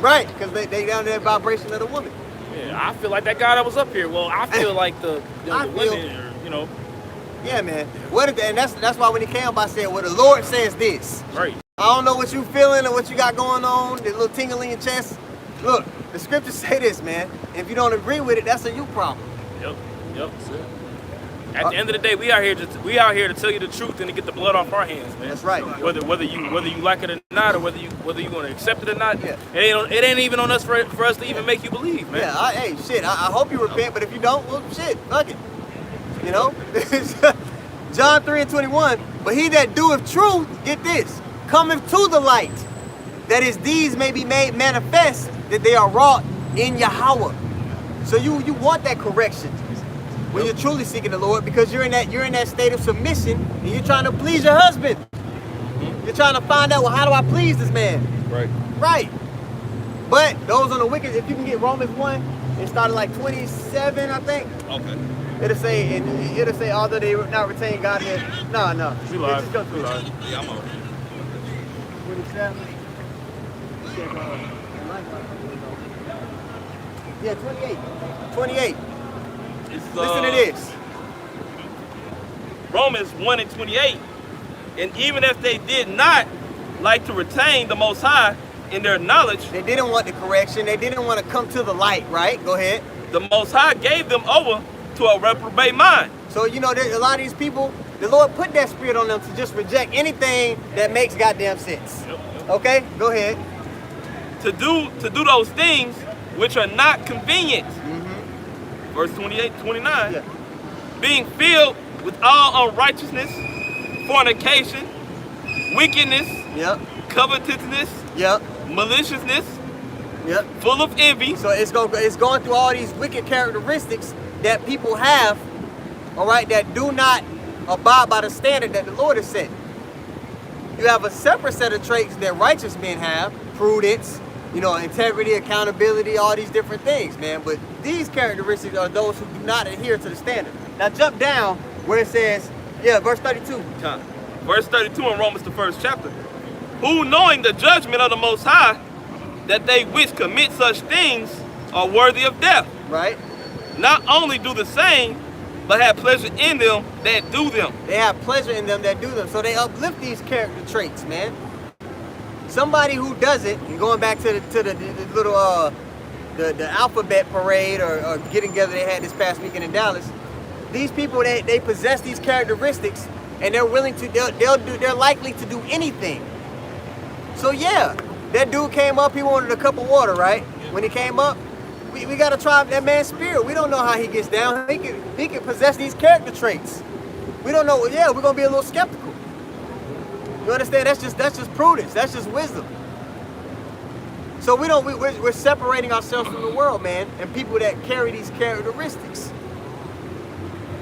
Right, because they down there vibration of the woman. Yeah, I feel like that guy that was up here. Well, I feel like the women, or, you know. Yeah, man. And that's why when he came up, I said, well, the Lord says this. Right. I don't know what you feeling or what you got going on, the little tingle in your chest. Look, the scriptures say this, man. If you don't agree with it, that's a you problem. Yep. At the end of the day, we out here to tell you the truth and to get the blood off our hands, man. That's right. Whether you like it or not, or whether you going to accept it or not, yeah. it ain't even on us for us to even make you believe, man. Yeah. Hey, shit. I hope you repent, but if you don't, well, shit, fuck it. You know. John 3:21. But he that doeth truth, get this, cometh to the light, that his deeds may be made manifest, that they are wrought in Yahweh. So you want that correction when you're truly seeking the Lord, because you're in that state of submission and you're trying to please your husband. You're trying to find out, well, how do I please this man? Right. But those on the wicked, if you can get Romans 1, it started like 27, I think. Okay. It'll say although they not retain God. No. We live. Just go through it. Yeah, I'm on. 27. Yeah, 28. Listen to this. Romans 1:28. And even if they did not like to retain the Most High in their knowledge, they didn't want the correction. They didn't want to come to the light, right? Go ahead. The Most High gave them over to a reprobate mind. So, you know, there's a lot of these people, the Lord put that spirit on them to just reject anything that makes goddamn sense. Yep. Okay? Go ahead. To do those things which are not convenient. Verse 28-29. Yeah. Being filled with all unrighteousness, fornication, wickedness, covetousness, maliciousness, full of envy. So it's going through all these wicked characteristics that people have, all right, that do not abide by the standard that the Lord has set. You have a separate set of traits that righteous men have: prudence, integrity, accountability, all these different things, man. But these characteristics are those who do not adhere to the standard. Now jump down where it says, verse 32. Verse 32 in Romans, the 1st chapter. Who, knowing the judgment of the Most High, that they which commit such things are worthy of death. Right. Not only do the same, but have pleasure in them that do them. They have pleasure in them that do them. So they uplift these character traits, man. Somebody who doesn't, and going back to the little the alphabet parade or getting together they had this past weekend in Dallas, these people they possess these characteristics and they're willing to they're likely to do anything. So yeah, that dude came up, he wanted a cup of water, right? When he came up, we gotta try that man's spirit. We don't know how he gets down. He can possess these character traits. We don't know. We're gonna be a little skeptical. You understand? That's just prudence. That's just wisdom. So we're separating ourselves from the world, man, and people that carry these characteristics.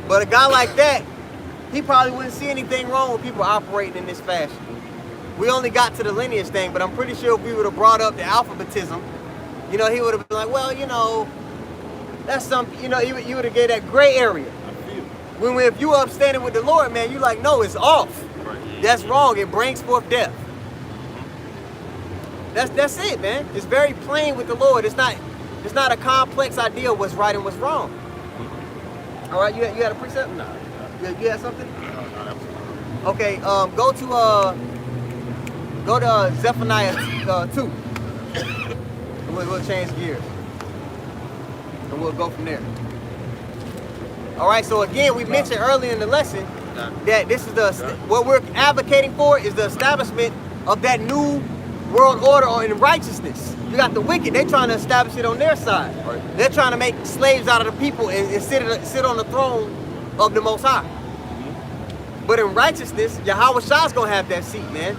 But a guy like that, he probably wouldn't see anything wrong with people operating in this fashion. We only got to the lineage thing, but I'm pretty sure if we would have brought up the alphabetism, he would have been like, well, that's something, you would have gave that gray area. When if you are upstanding with the Lord, man, you're like, no, it's off. That's wrong. It brings forth death. That's it, man. It's very plain with the Lord. It's not a complex idea of what's right and what's wrong. All right, you had a precept? No. You had something? No. Okay, go to Zephaniah 2. And we'll change gears. And we'll go from there. All right, so again, we mentioned earlier in the lesson that this is what we're advocating for is the establishment of that new world order in righteousness. You got the wicked, they're trying to establish it on their side. Right. They're trying to make slaves out of the people and sit on the throne of the Most High. But in righteousness, Yahweh Shah's gonna have that seat, man.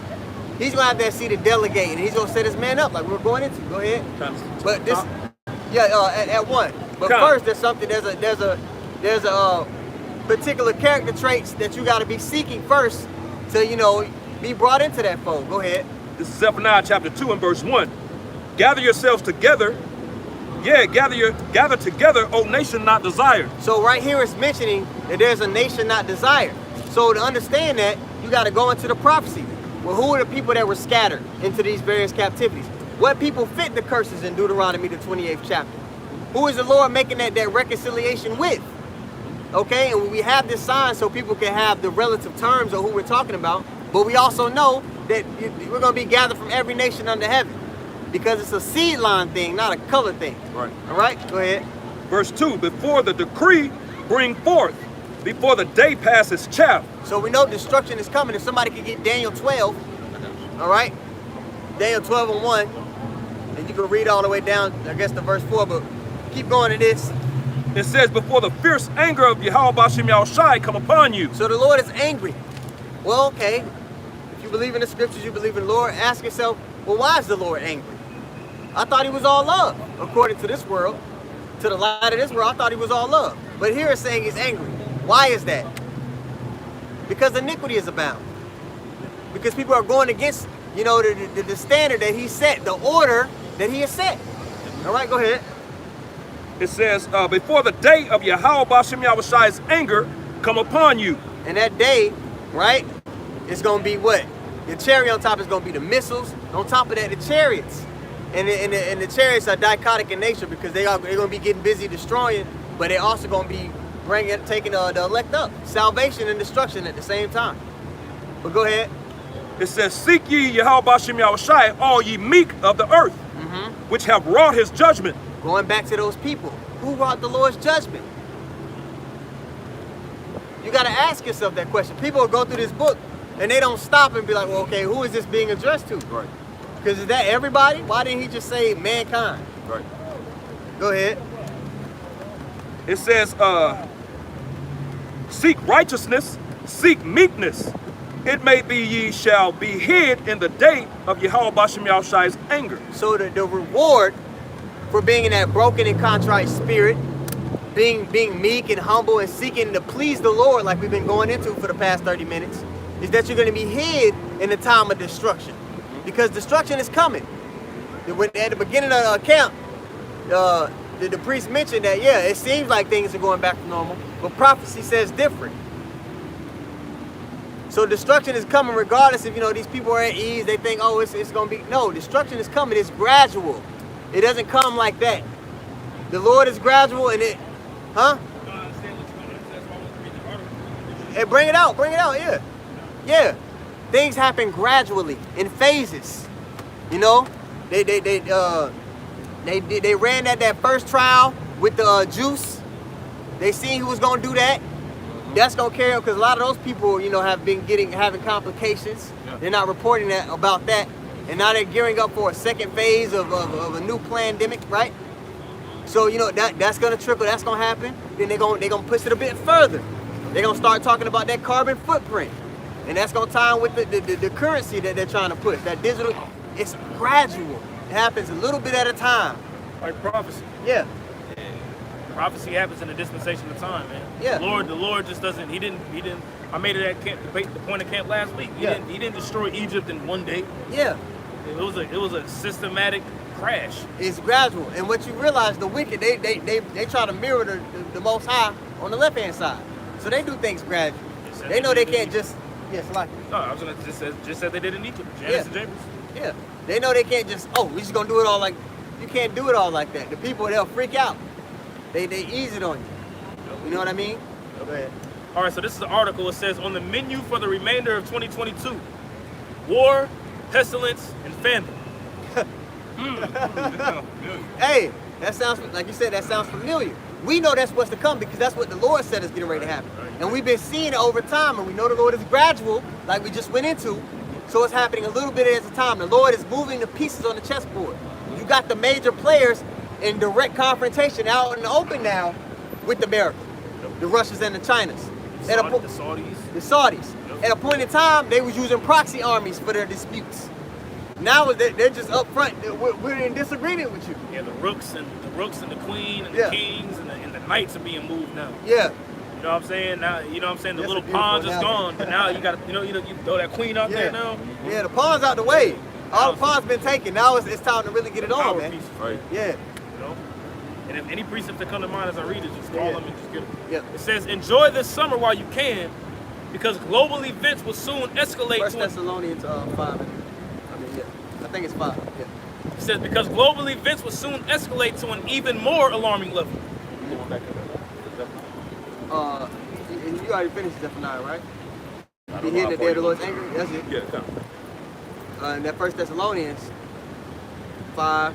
He's gonna have that seat to delegate, and he's gonna set his man up like we're going into. Go ahead. But this, at one. But first, there's a particular character traits that you got to be seeking first to be brought into that fold. Go ahead. This is Zephaniah chapter 2 and verse 1. Gather yourselves together. Gather together, O nation not desired. So right here it's mentioning that there's a nation not desired. So to understand that, you got to go into the prophecy. Well, who are the people that were scattered into these various captivities? What people fit the curses in Deuteronomy, the 28th chapter? Who is the Lord making that reconciliation with? Okay, and we have this sign so people can have the relative terms of who we're talking about, but we also know that we're going to be gathered from every nation under heaven because it's a seed line thing, not a color thing. Right. All right, go ahead. Verse 2, before the decree bring forth, before the day passes chaff. So we know destruction is coming. If somebody could get Daniel 12, all right, Daniel 12 and 1, and you can read all the way down, I guess, to verse 4, but keep going to this. It says, before the fierce anger of Yahweh Bashem Yahushai come upon you. So the Lord is angry. Well, okay, if you believe in the scriptures, you believe in the Lord, ask yourself, well, why is the Lord angry? I thought he was all love, according to this world. To the light of this world, I thought he was all love. But here it's saying he's angry. Why is that? Because iniquity is abound. Because people are going against, you know, the standard that he set, the order that he has set. All right, go ahead. It says, before the day of Yahweh Bashem Yahushai's anger come upon you. And that day, right, it's going to be what? The cherry on top is going to be the missiles. On top of that, the chariots. And the chariots are dichotic in nature because they're going to be getting busy destroying, but they're also going to be taking the elect up. Salvation and destruction at the same time. But go ahead. It says, seek ye Yahweh Bashem Yahushai, all ye meek of the earth, which have wrought his judgment. Going back to those people, who wrought the Lord's judgment? You got to ask yourself that question. People will go through this book and they don't stop and be like, well, okay, who is this being addressed to? Right. Because is that everybody? Why didn't he just say mankind? Right. Go ahead. It says, seek righteousness, seek meekness. It may be ye shall be hid in the day of Yahweh Bashem Yahushai's anger. So the reward for being in that broken and contrite spirit, being meek and humble and seeking to please the Lord like we've been going into for the past 30 minutes, is that you're going to be hid in the time of destruction. Because destruction is coming. At the beginning of the account, the priest mentioned that, yeah, it seems like things are going back to normal, but prophecy says different. So destruction is coming regardless if, you know, these people are at ease, they think, oh, it's going to be, no, destruction is coming, it's gradual. It doesn't come like that. The Lord is gradual and it, huh? Hey, bring it out, yeah. Yeah. Things happen gradually, in phases. You know? They ran that first trial with the juice. They seen who was gonna do that. That's gonna carry on because a lot of those people, you know, have been having complications. Yeah. They're not reporting about that. And now they're gearing up for a second phase of a new pandemic, right? So, you know, that's gonna trickle, that's gonna happen. Then they're gonna push it a bit further. They're gonna start talking about that carbon footprint. And that's gonna tie in with the currency that they're trying to push. That digital, it's gradual. It happens a little bit at a time. Like prophecy. Yeah. Prophecy happens in a dispensation of time, man. Yeah. The Lord just doesn't. He didn't. I made it at camp, the point of camp last week. He didn't destroy Egypt in one day. Yeah. It was a systematic crash. It's gradual, and what you realize, the wicked, they try to mirror the Most High on the left hand side. So they do things gradually. They know they can't just. Yes, like. No, I was gonna just said they did in Egypt. Janus and Jambres. Yeah. They know they can't just. Oh, we just gonna do it all like. You can't do it all like that. The people, they'll freak out. They ease it on you. You know what I mean? Go ahead. All right, so this is the article. It says, on the menu for the remainder of 2022, war, pestilence, and famine. Hey, that sounds, like you said, that sounds familiar. We know that's what's to come because that's what the Lord said is getting ready to happen. And we've been seeing it over time, and we know the Lord is gradual, like we just went into. So it's happening a little bit at a time. The Lord is moving the pieces on the chessboard. You got the major players in direct confrontation out in the open now with the Americans, the Russians and the Chinas. The Saudis. The Saudis. Yep. At a point in time, they was using proxy armies for their disputes. Now they're just up front. We're in disagreement with you. Yeah, the rooks and the queen and the kings and the knights are being moved now. Yeah. You know what I'm saying? Now, you know what I'm saying? The little pawns is gone, but now you got to, you throw that queen out there now. Yeah, the pawns out the way. All the pawns been taken. Now it's time to really get it on, man. Piece. Right. Yeah. You know? And if any precepts that come to mind as I read it, just call them and just get them. Yep. It says, enjoy this summer while you can, because global events will soon escalate. 1 Thessalonians 5. I think it's 5. Yeah. It says, because global events will soon escalate to an even more alarming level. And you already finished Zephaniah, right? You hear that they're the Lord's anger? That's it. Yeah, come. And that First Thessalonians 5,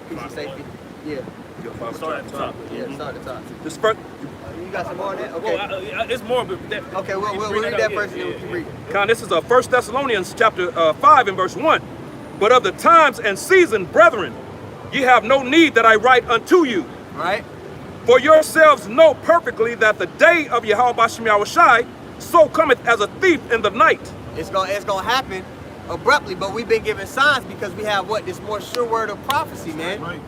peace and safety. Yeah, Start at the top. yeah, start at the top. This first, You got some more on that? Okay. Well, it's more, but that, Okay, we'll read that first and then we can read it. Con, this is 1 Thessalonians chapter 5 and verse 1. But of the times and season, brethren, ye have no need that I write unto you. Right? For yourselves know perfectly that the day of Yahweh Bashem Yahushai so cometh as a thief in the night. It's gonna happen abruptly, but we've been given signs because we have what, this more sure word of prophecy, man. right.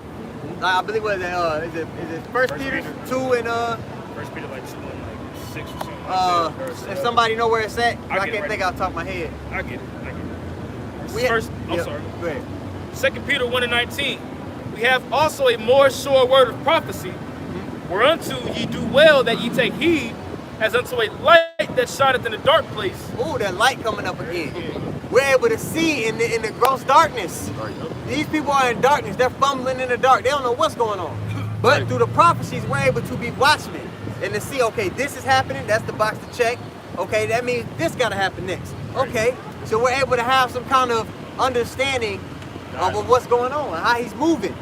I believe what is it? Is it First Peter 2 and First Peter like 2 and like 6 or something. if somebody know where it's at, I I get it can't right think now. off the top of my head. I get it. We First, I'm yeah, sorry. Go ahead. 2 Peter 1 and 19. We have also a more sure word of prophecy, whereunto ye do well that ye take heed, as unto a light that shineth in a dark place. Ooh, that light coming up again. We're able to see in the gross darkness. These people are in darkness. They're fumbling in the dark. They don't know what's going on. But through the prophecies, we're able to be watchmen and to see, okay, this is happening. That's the box to check. Okay, that means this got to happen next. Okay, so we're able to have some kind of understanding of what's going on, how he's moving.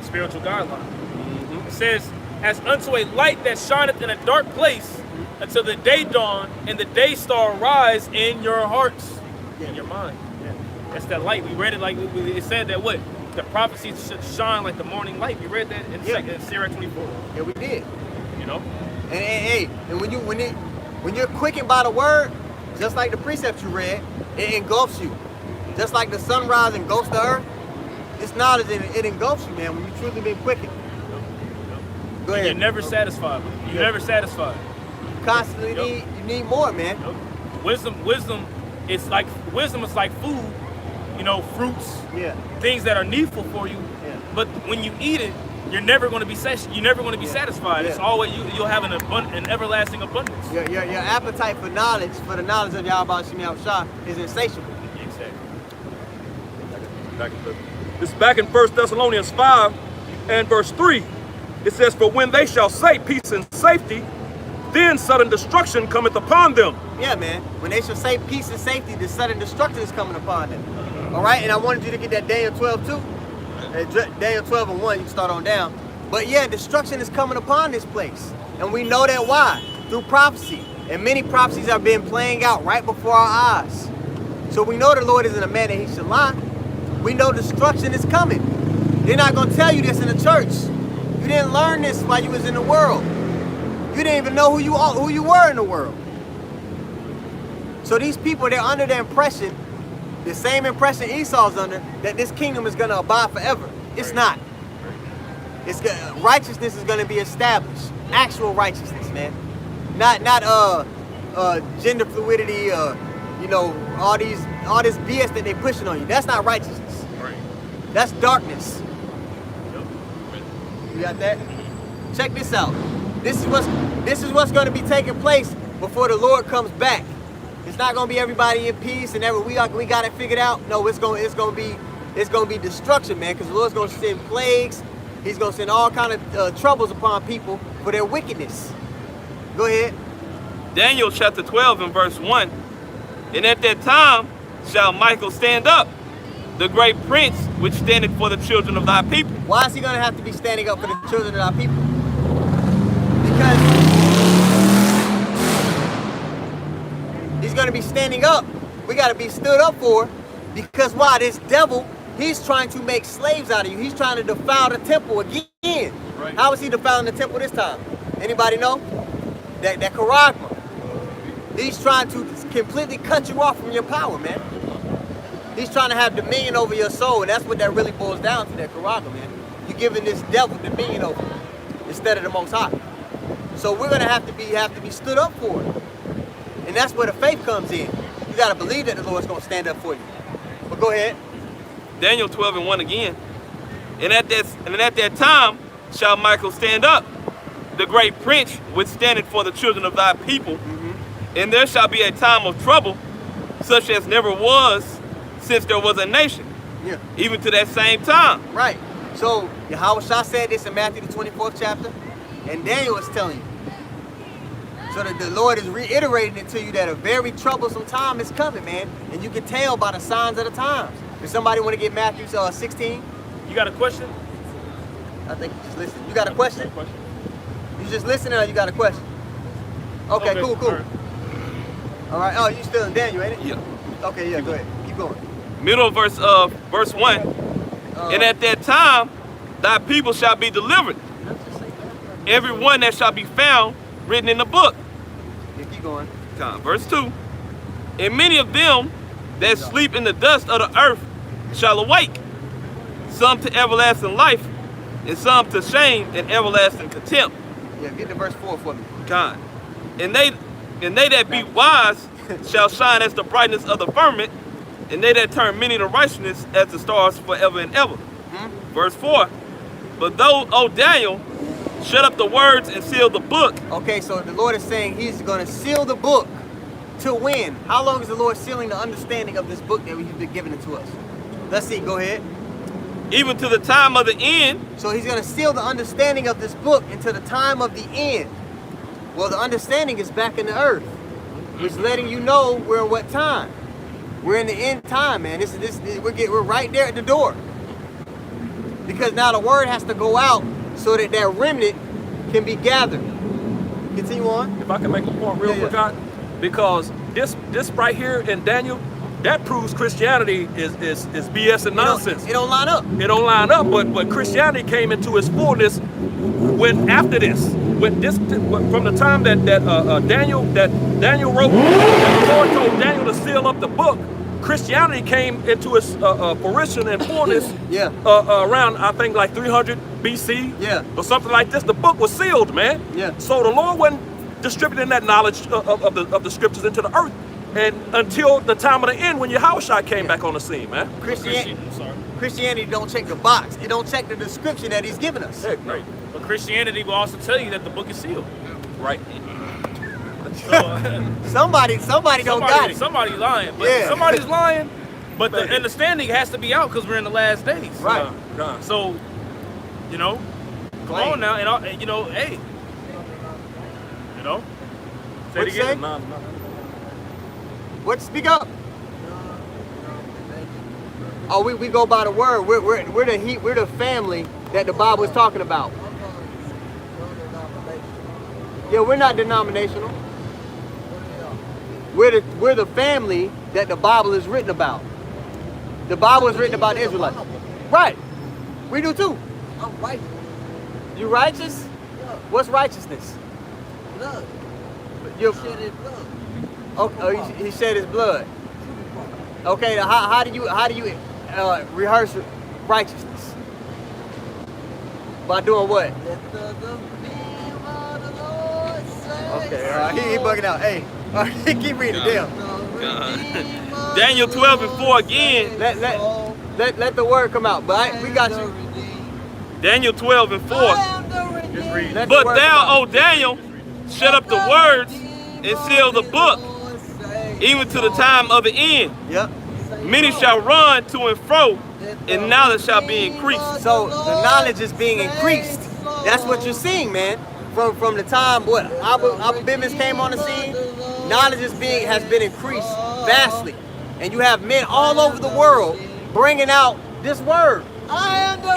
Spiritual guideline. It says, as unto a light that shineth in a dark place, until the day dawn and the day star rise in your hearts, in your mind. That's that light. We read it like it said that what? The prophecies should shine like the morning light. We read that in Sirach 24. Yeah, we did. You know? And when you're quickened by the word, just like the precepts you read, it engulfs you. Just like the sunrise engulfs the earth, this knowledge, it engulfs you, man, when you truly been quickened. Go ahead. You're never satisfied. You're never satisfied. You constantly need more, man. Wisdom is like food, you know, fruits, Yeah. things that are needful for you. Yeah. But when you eat it, you're never going to be satisfied. Yeah. It's always you'll have an everlasting abundance. Your appetite for knowledge, for the knowledge of Yahweh Shem Yahushua is insatiable. Exactly. This is back in 1 Thessalonians 5 and verse 3. It says, for when they shall say peace and safety, then sudden destruction cometh upon them. Yeah, man. When they shall say peace and safety, the sudden destruction is coming upon them. All right, and I wanted you to get that Daniel 12 too. Daniel 12 and 1, you can start on down. But yeah, destruction is coming upon this place. And we know that why? Through prophecy. And many prophecies have been playing out right before our eyes. So we know the Lord isn't a man that he should lie. We know destruction is coming. They're not going to tell you this in the church. You didn't learn this while you was in the world. You didn't even know who you were in the world. So these people, they're under the impression, the same impression Esau's under, that this kingdom is going to abide forever. It's not. Righteousness is going to be established. Actual righteousness, man. Not gender fluidity, you know, all this BS that they pushing on you. That's not righteousness. Right. That's darkness. You got that? Check this out. This is what's going to be taking place before the Lord comes back. It's not going to be everybody in peace and we got it figured out. No, it's going to be destruction, man, because the Lord's going to send plagues. He's going to send all kind of troubles upon people for their wickedness. Go ahead. Daniel chapter 12 and verse 1. And at that time shall Michael stand up, the great prince which standeth for the children of thy people. Why is he going to have to be standing up for the children of our people? Because he's going to be standing up. We got to be stood up for. Because why? This devil, he's trying to make slaves out of you. He's trying to defile the temple again. Right. How is he defiling the temple this time? Anybody know? That charagma. He's trying to completely cut you off from your power, man. He's trying to have dominion over your soul, and that's what that really boils down to, that charagma, man. You're giving this devil dominion over you instead of the Most High. So we're gonna have to be stood up for it, and that's where the faith comes in. You gotta believe that the Lord's gonna stand up for you. But go ahead. Daniel 12 and 1 again. And at that time shall Michael stand up, the great prince which standeth for the children of thy people. And there shall be a time of trouble, such as never was since there was a nation. Yeah. even to that same time. Right. So Yahweh Shah said this in Matthew the 24th chapter, and Daniel is telling you. So that the Lord is reiterating it to you that a very troublesome time is coming, man. And you can tell by the signs of the times. If somebody want to get Matthew 16, You got a question? I think you just listen. You got a question? You just listening or you got a question? Okay, cool. All right. Oh, you still in Daniel, ain't it? Yeah. Okay, yeah, go ahead. Keep going. Middle of verse 1. And at that time, thy people shall be delivered. Every one that shall be found written in the book. Yeah, keep going. Verse 2. And many of them that sleep in the dust of the earth shall awake, some to everlasting life, and some to shame and everlasting contempt. Yeah, get to verse 4 for me. God. And they that be wise shall shine as the brightness of the firmament, and they that turn many to righteousness as the stars forever and ever. Verse 4. But thou, O Daniel, shut up the words and seal the book. Okay, so the Lord is saying he's going to seal the book to when? How long is the Lord sealing the understanding of this book that he's been giving it to us? Let's see, go ahead. Even to the time of the end. So he's going to seal the understanding of this book until the time of the end. Well, the understanding is back in the earth, which is letting you know we're in what time. We're in the end time, man. We're right there at the door. Because now the word has to go out so that that remnant can be gathered. Continue on. If I can make a point real quick, God, because this right here in Daniel, that proves Christianity is BS and nonsense. It don't line up. It don't line up, but Christianity came into its fullness when after this, from the time that Daniel wrote, and the Lord told Daniel to seal up the book. Christianity came into its fruition and fullness around, I think, like 300 BC or something like this. The book was sealed, man. Yeah. So the Lord wasn't distributing that knowledge of the scriptures into the earth and until the time of the end when Yahushua came back on the scene, man. Christianity don't check the box. It don't check the description that he's given us. Right. But Christianity will also tell you that the book is sealed. Right. So, somebody don't got it. Somebody lying. But somebody's lying. But the understanding has to be out because we're in the last days. Right. So, you know, come on now, and you know, hey, you know, say it again. What? Speak up. Oh, we go by the word. We're the family that the Bible is talking about. Yeah, we're not denominational. We're the family that the Bible is written about. The Bible is written about the Israelites. Right. We do too. I'm righteous. You righteous? Yeah. What's righteousness? Blood. You Shed his blood. oh, he shed his blood. Okay, how do you rehearse righteousness? By doing what? Let the redeemed of the Lord say Okay, all right. He bugging out. Hey, all right, keep reading. Damn. Daniel 12 and 4 again. Let the word come out. But we got you. Daniel 12 and 4. Just read. Let the But word thou, come out. O Daniel, shut up the words and seal the book, even to the time of the end. Yep. Many shall run to and fro, and knowledge shall be increased. So the knowledge is being increased. That's what you're seeing, man. From the time Abu Bibbins came on the scene, knowledge has been increased vastly, and you have men all over the world bringing out this word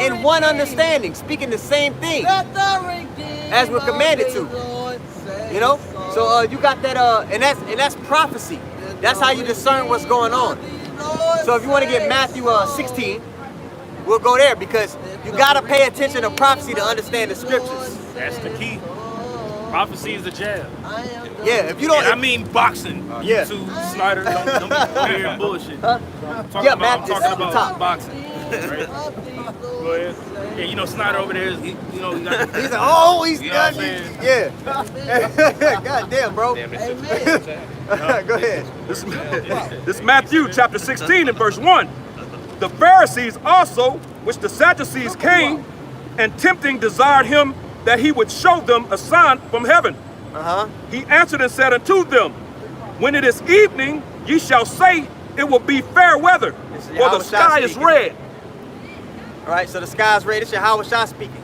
in one understanding, speaking the same thing as we're commanded to. You know, so you got that, and that's prophecy. That's how you discern what's going on. So if you want to get Matthew 16, we'll go there because you got to pay attention to prophecy to understand the scriptures. That's the key. Prophecy is the jab. Yeah, if you don't, And I mean boxing. Yeah. YouTube, Snyder, don't be weird bullshit. I'm Yeah, talking Baptist about at the top. boxing. Right? Go ahead. Yeah, you know Snyder over there. He got. He's like, oh, he's You know what done. I'm Yeah. God damn, bro. Go ahead. This is Matthew chapter 16 and verse 1. The Pharisees also, which the Sadducees came, and tempting desired him that he would show them a sign from heaven. He answered and said unto them, when it is evening, ye shall say it will be fair weather, This is for Yahweh the sky is speaking. red. All right, so the sky's red. This is Yahweh Shah speaking.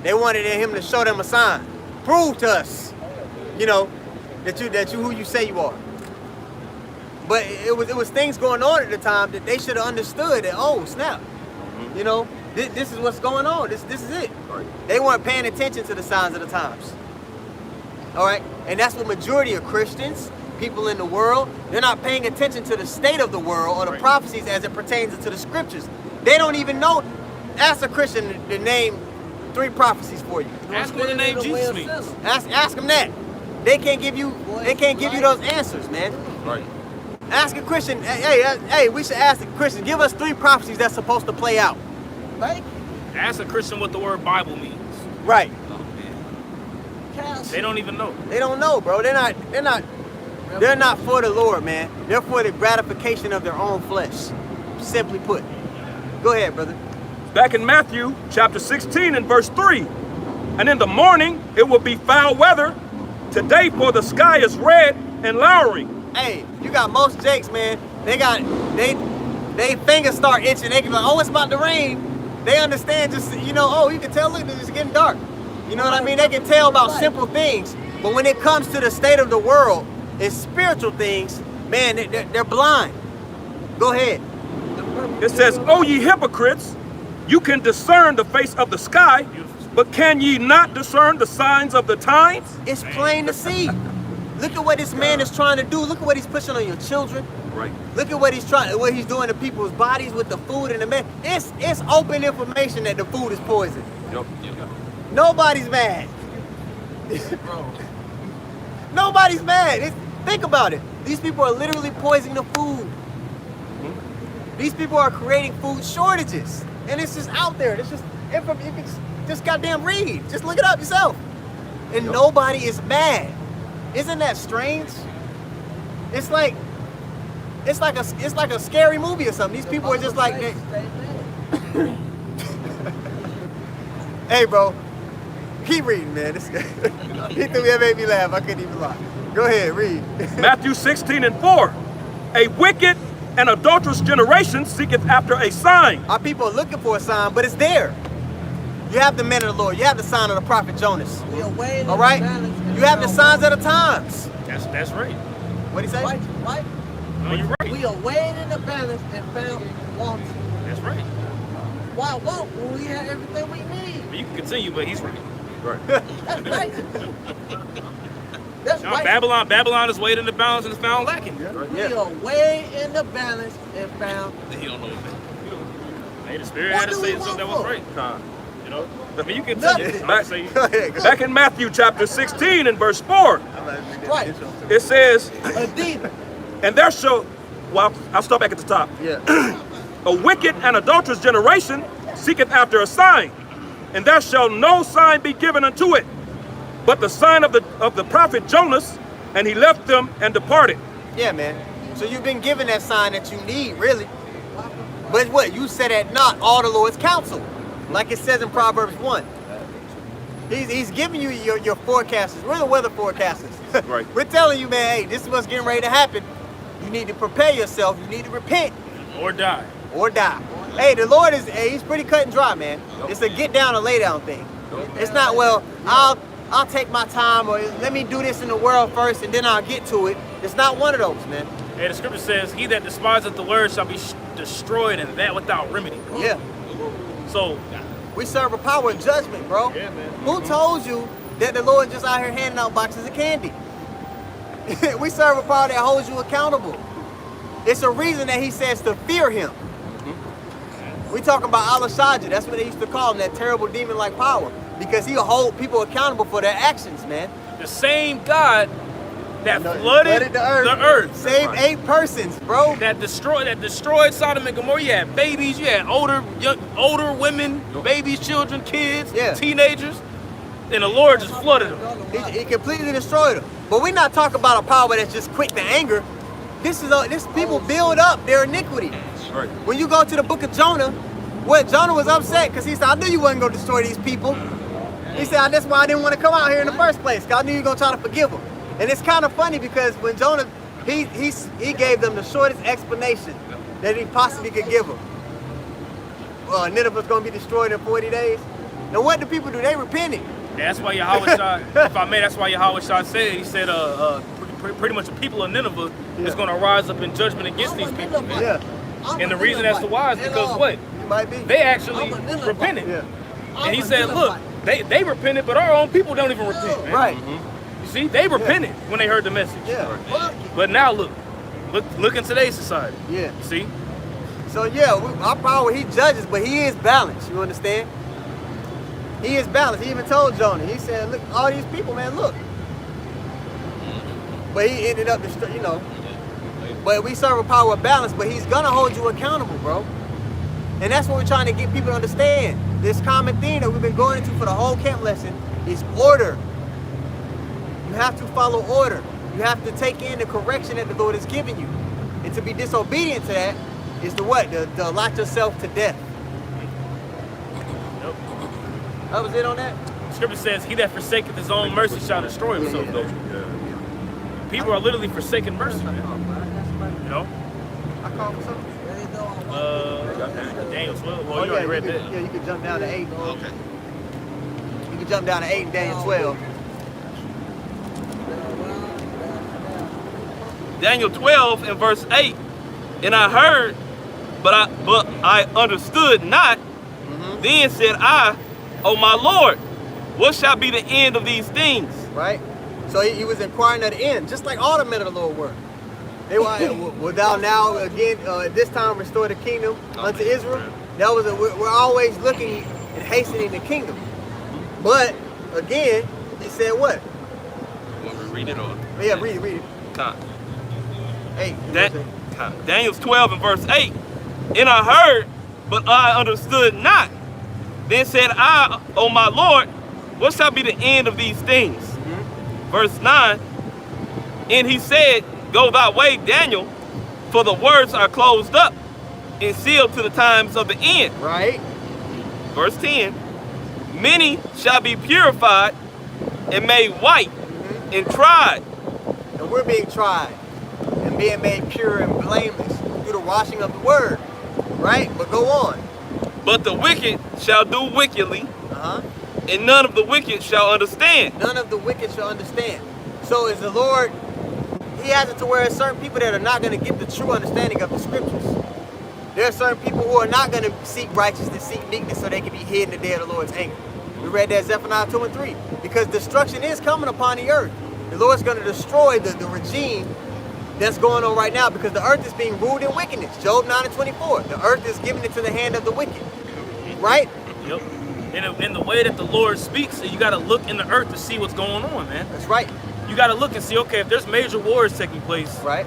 They wanted him to show them a sign. Prove to us, that you who you say you are. But it was things going on at the time that they should have understood that, oh, snap. This is what's going on. This is it. They weren't paying attention to the signs of the times. All right? And that's what majority of Christians, people in the world, they're not paying attention to the state of the world or the prophecies as it pertains to the scriptures. They don't even know. Ask a Christian to name 3 prophecies for you. Ask what the name Jesus means. Ask them that. They can't give you those answers, man. Right. Ask a Christian, hey, we should ask a Christian, give us 3 prophecies that's supposed to play out. Thank Ask a Christian what the word Bible means. Right. you. They don't even know. They don't know, bro. They're not for the Lord, man. They're for the gratification of their own flesh. Simply put. Go ahead, brother. Back in Matthew chapter 16 and verse 3. And in the morning it will be foul weather. Today for the sky is red and lowering. Hey, you got most jakes, man. They fingers start itching. They can be like, oh, it's about to rain. They understand just, oh, you can tell, look, it's getting dark. You know what I mean? They can tell about simple things. But when it comes to the state of the world and spiritual things, man, they're blind. Go ahead. It says, O ye hypocrites, you can discern the face of the sky, but can ye not discern the signs of the times? It's plain to see. Look at what this man is trying to do. Look at what he's pushing on your children. Right. Look at what he's doing to people's bodies with the food and the man. It's open information that the food is poison. Yep. Nobody's mad. Nobody's mad. Think about it. These people are literally poisoning the food. These people are creating food shortages. And it's just out there. It's just, you can just goddamn read. Just look it up yourself. And nobody is mad. Isn't that strange? It's like a scary movie or something. These people are just like, hey, bro, keep reading, man. He made me laugh. I couldn't even lie. Go ahead, read. Matthew 16 and 4. A wicked and adulterous generation seeketh after a sign. Our people are looking for a sign, but it's there. You have the men of the Lord. You have the sign of the prophet Jonas. We are weighing All right? in the balance and You have the found signs of the times. That's right. What'd he say? Right? No, you're right. We are weighing in the balance and found wanting. That's right. Why won't when we have everything we need? But you can continue, but he's right. That's right. That's Now, right. Babylon is weighed in the balance and is found lacking. We are way in the balance and found. He don't know that. Hey, the Spirit What had to do say we something that want was for? right. You know? I mean, you can Nothing. continue. Back, Say, Go ahead. Go back in Matthew chapter 16 and verse 4. Right. It says, A demon. and there shall, well, I'll start back at the top. Yeah. A wicked and adulterous generation seeketh after a sign, and there shall no sign be given unto it, but the sign of the prophet Jonas. And he left them and departed. Yeah, man. So you've been given that sign that you need, really. But what? You said at not all the Lord's counsel. Like it says in Proverbs 1. He's giving you your forecasters. We're the weather forecasters. Right. We're telling you, man, hey, this is what's getting ready to happen. You need to prepare yourself. You need to repent or die. or die. Hey, the Lord he's pretty cut and dry, man. It's a get down and lay down thing. It's not, well, I'll take my time, or let me do this in the world first and then I'll get to it. It's not one of those, man. Hey, the scripture says, he that despiseth the word shall be destroyed, and that without remedy. Yeah. So, We serve a power of judgment, bro. yeah, man. Who told you that the Lord just out here handing out boxes of candy? We serve a power that holds you accountable. It's a reason that he says to fear him. We talking about Al-Shaja. That's what they used to call him, that terrible demon-like power. Because he'll hold people accountable for their actions, man. The same God that No, flooded the earth, Saved 8 persons, bro. that destroyed Sodom and Gomorrah. You had babies, you had older women, babies, children, kids, Yeah. teenagers, and the Lord just flooded them. He completely destroyed them. But we're not talking about a power that's just quick to anger. This people build up their iniquity. Right. When you go to the book of Jonah, Jonah was upset because he said, I knew you wasn't going to destroy these people. He said, that's why I didn't want to come out here in the first place, because I knew you were going to try to forgive them. And it's kind of funny because when Jonah He gave them the shortest explanation that he possibly could give them. Nineveh's going to be destroyed in 40 days. Now what do people do? They repented. That's why Yahweh Shah, if I may, that's why Yahweh Shah said, he said, pretty much the people of Nineveh is going to rise up in judgment against these people, man. Yeah. And the reason as to why is because what? You might be. They actually repented. Yeah. And he said, look, they repented, but our own people don't even repent, man. Right. You see, they repented when they heard the message. Yeah. But now look in today's society. Yeah. See? So yeah, our power, he judges, but he is balanced. You understand? He is balanced. He even told Jonah. He said, "Look, all these people, man, look." But he ended up, you know. But we serve a power of balance. But he's gonna hold you accountable, bro. And that's what we're trying to get people to understand. This common theme that we've been going into for the whole camp lesson is order. You have to follow order. You have to take in the correction that the Lord is giving you. And to be disobedient to that is to what? To allot yourself to death. Yep. That was it on that? Scripture says, he that forsaketh his own mercy shall destroy himself, though. People are literally forsaking mercy, man. You know? I called for something. Daniel 12. Well, you already read that. Yeah, you could jump down to 8. Okay. You could jump down to 8 in Daniel 12. Daniel 12 and verse 8. And I heard, but I understood not. Then said I, O my Lord, what shall be the end of these things? Right? So he was inquiring at the end, just like all the men of the Lord were. They were, will thou now again, this time restore the kingdom unto Israel? That was we're always looking and hastening the kingdom. But again, he said what? Want me to read it or? Yeah, read it. Cont. 8. Daniel's 12 and verse 8. And I heard, but I understood not. Then said I, O my Lord, what shall be the end of these things? Verse 9. And he said, go thy way, Daniel, for the words are closed up and sealed to the times of the end. Right. Verse 10. Many shall be purified and made white and tried. And we're being tried and being made pure and blameless through the washing of the word. Right? But go on. But the wicked shall do wickedly, Uh-huh. and none of the wicked shall understand. None of the wicked shall understand. So is the Lord, he has it to where there's certain people that are not going to get the true understanding of the scriptures. There are certain people who are not going to seek righteousness, seek meekness, so they can be hid in the day of the Lord's anger. We read that Zephaniah 2 and 3. Because destruction is coming upon the earth. The Lord's going to destroy the regime that's going on right now because the earth is being ruled in wickedness. Job 9 and 24. The earth is given into the hand of the wicked. Right? Yep. In the way that the Lord speaks, you got to look in the earth to see what's going on, man. That's right. You got to look and see, okay, if there's major wars taking place, Right.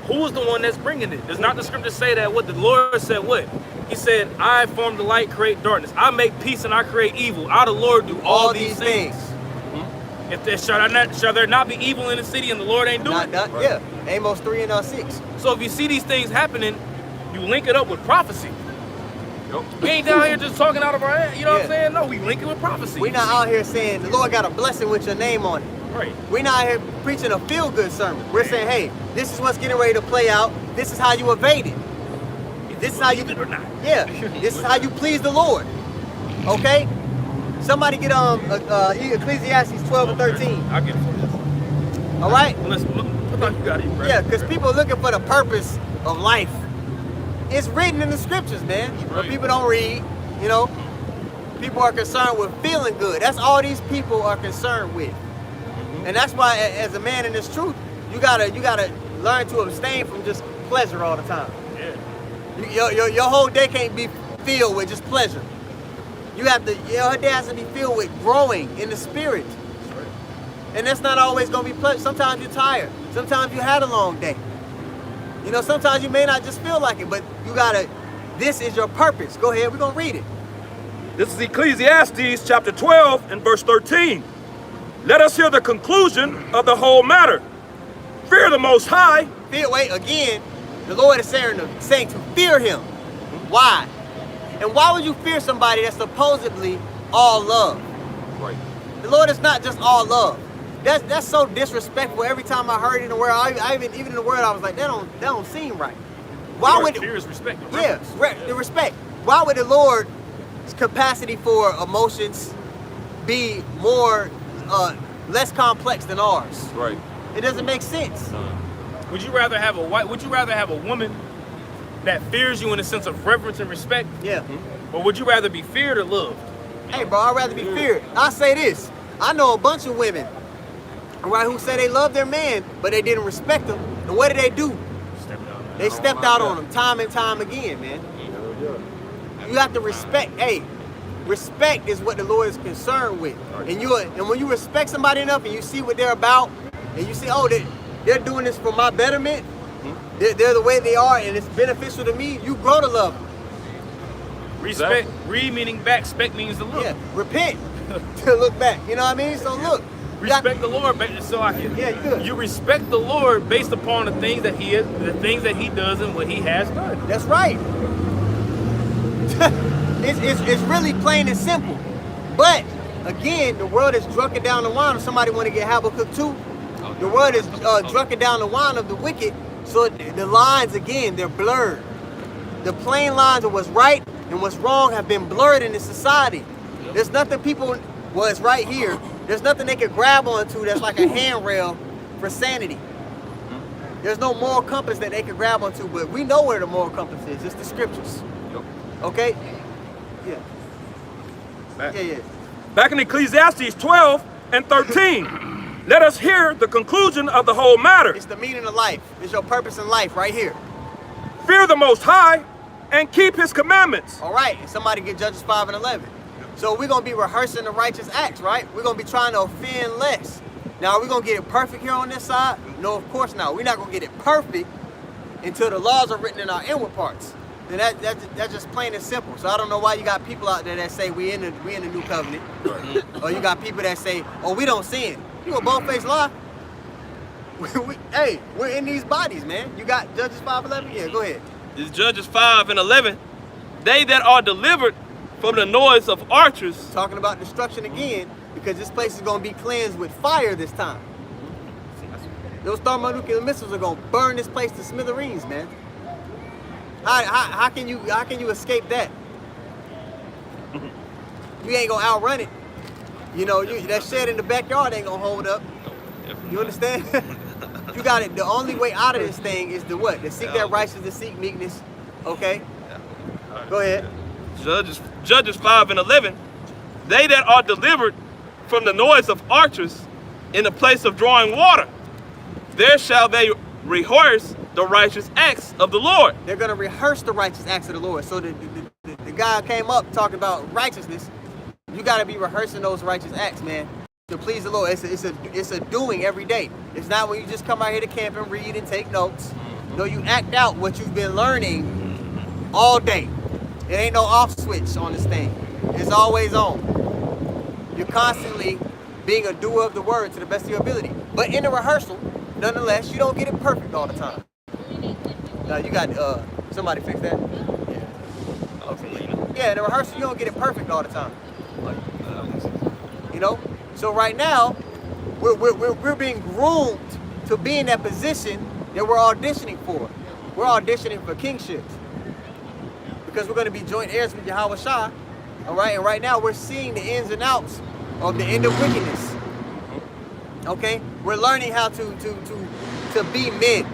who is the one that's bringing it? Does not the scripture say that? What the Lord said, what? He said, I form the light, create darkness. I make peace and I create evil. I, the Lord, do all these things. If there shall there not be evil in the city and the Lord ain't doing it? Yeah. Amos 3 and 6. So if you see these things happening, you link it up with prophecy. We ain't down here just talking out of our head, you know what I'm saying? No, we link it with prophecy. We're not out here saying the Lord got a blessing with your name on it. Right. We're not out here preaching a feel-good sermon. We're saying, hey, this is what's getting ready to play out. This is how you evade it. This is how you Believe it or not. Yeah. This is how you please the Lord. Okay? Somebody get Ecclesiastes 12 and 13. I'll get it for you. All right? Listen, I thought you got it, bro. Yeah, because people are looking for the purpose of life. It's written in the scriptures, man. But people don't read, you know. People are concerned with feeling good. That's all these people are concerned with. And that's why, as a man in this truth, you gotta learn to abstain from just pleasure all the time. Yeah. Your whole day can't be filled with just pleasure. Your day has to be filled with growing in the spirit. And that's not always gonna be pleasure. Sometimes you're tired. Sometimes you had a long day. You know, sometimes you may not just feel like it, but this is your purpose. Go ahead, we're gonna read it. This is Ecclesiastes chapter 12 and verse 13. Let us hear the conclusion of the whole matter. Fear the Most High. Wait, again, the Lord is saying to fear him. Why? And why would you fear somebody that's supposedly all love? Right. The Lord is not just all love. that's so disrespectful. Every time I heard it in the word, even in the word, I was like, that don't seem right. Why would fear is respect? yeah, the respect. Why would the Lord's capacity for emotions be more less complex than ours? Right. It doesn't make sense. Would you rather have a woman that fears you in a sense of reverence and respect, Yeah. or would you rather be feared or loved? Hey, bro, I'd rather be feared. I say this. I know a bunch of women, right, who say they love their man, but they didn't respect him. And what did they do? They stepped out on him time and time again, man. You have to respect. Hey, respect is what the Lord is concerned with. And when you respect somebody enough and you see what they're about, and you see, oh, they're doing this for my betterment, they're the way they are, and it's beneficial to me, you grow to love them. Respect, re meaning back, spec means to look. Yeah, repent to look back. You know what I mean? So look. Respect the Lord, so I can. Yeah, you good. You respect the Lord based upon the things that He is, the things that He does, and what He has done. That's right. it's really plain and simple. But again, the world is drunken down the wine. If somebody want to get Habakkuk 2, the world is drunken down the wine of the wicked. So the lines again, they're blurred. The plain lines of what's right and what's wrong have been blurred in this society. There's nothing people. Well, it's right here. There's nothing they can grab onto that's like a handrail for sanity. There's no moral compass that they can grab onto, but we know where the moral compass is. It's the scriptures. Okay? Yeah. Yeah. Back in Ecclesiastes 12 and 13, let us hear the conclusion of the whole matter. It's the meaning of life. It's your purpose in life right here. Fear the Most High and keep His commandments. All right, and somebody get Judges 5 and 11. So we're going to be rehearsing the righteous acts, right? We're going to be trying to offend less. Now, are we going to get it perfect here on this side? No, of course not. We're not going to get it perfect until the laws are written in our inward parts. Then that's just plain and simple. So I don't know why you got people out there that say we in the new covenant. Or you got people that say, oh, we don't sin. You a bold-faced lie. Hey, we're in these bodies, man. You got Judges 5:11? Yeah, go ahead. This Judges 5 and 11. They that are delivered from the noise of archers. Talking about destruction again, because this place is going to be cleansed with fire this time. Those thermonuclear missiles are going to burn this place to smithereens, man. How can you escape that? You ain't going to outrun it. You know, that shed in the backyard ain't going to hold up. You understand? You got it. The only way out of this thing is to what? To seek that righteousness, to seek meekness. Okay? Go ahead. Judges 5 and 11. They that are delivered from the noise of archers in the place of drawing water, there shall they rehearse the righteous acts of the Lord. They're going to rehearse the righteous acts of the Lord. So the guy came up talking about righteousness. You got to be rehearsing those righteous acts, man, to please the Lord. It's a doing every day. It's not when you just come out here to camp and read and take notes. No, you act out what you've been learning all day. It ain't no off switch on this thing. It's always on. You're constantly being a doer of the word to the best of your ability. But in the rehearsal, nonetheless, you don't get it perfect all the time. Now you got somebody fix that? Yeah. Okay. Yeah, in the rehearsal, you don't get it perfect all the time. You know? So right now, we're being groomed to be in that position that we're auditioning for. We're auditioning for kingship. Because we're going to be joint heirs with Yahweh Shah. All right? And right now, we're seeing the ins and outs of the end of wickedness. Okay? We're learning how to be men.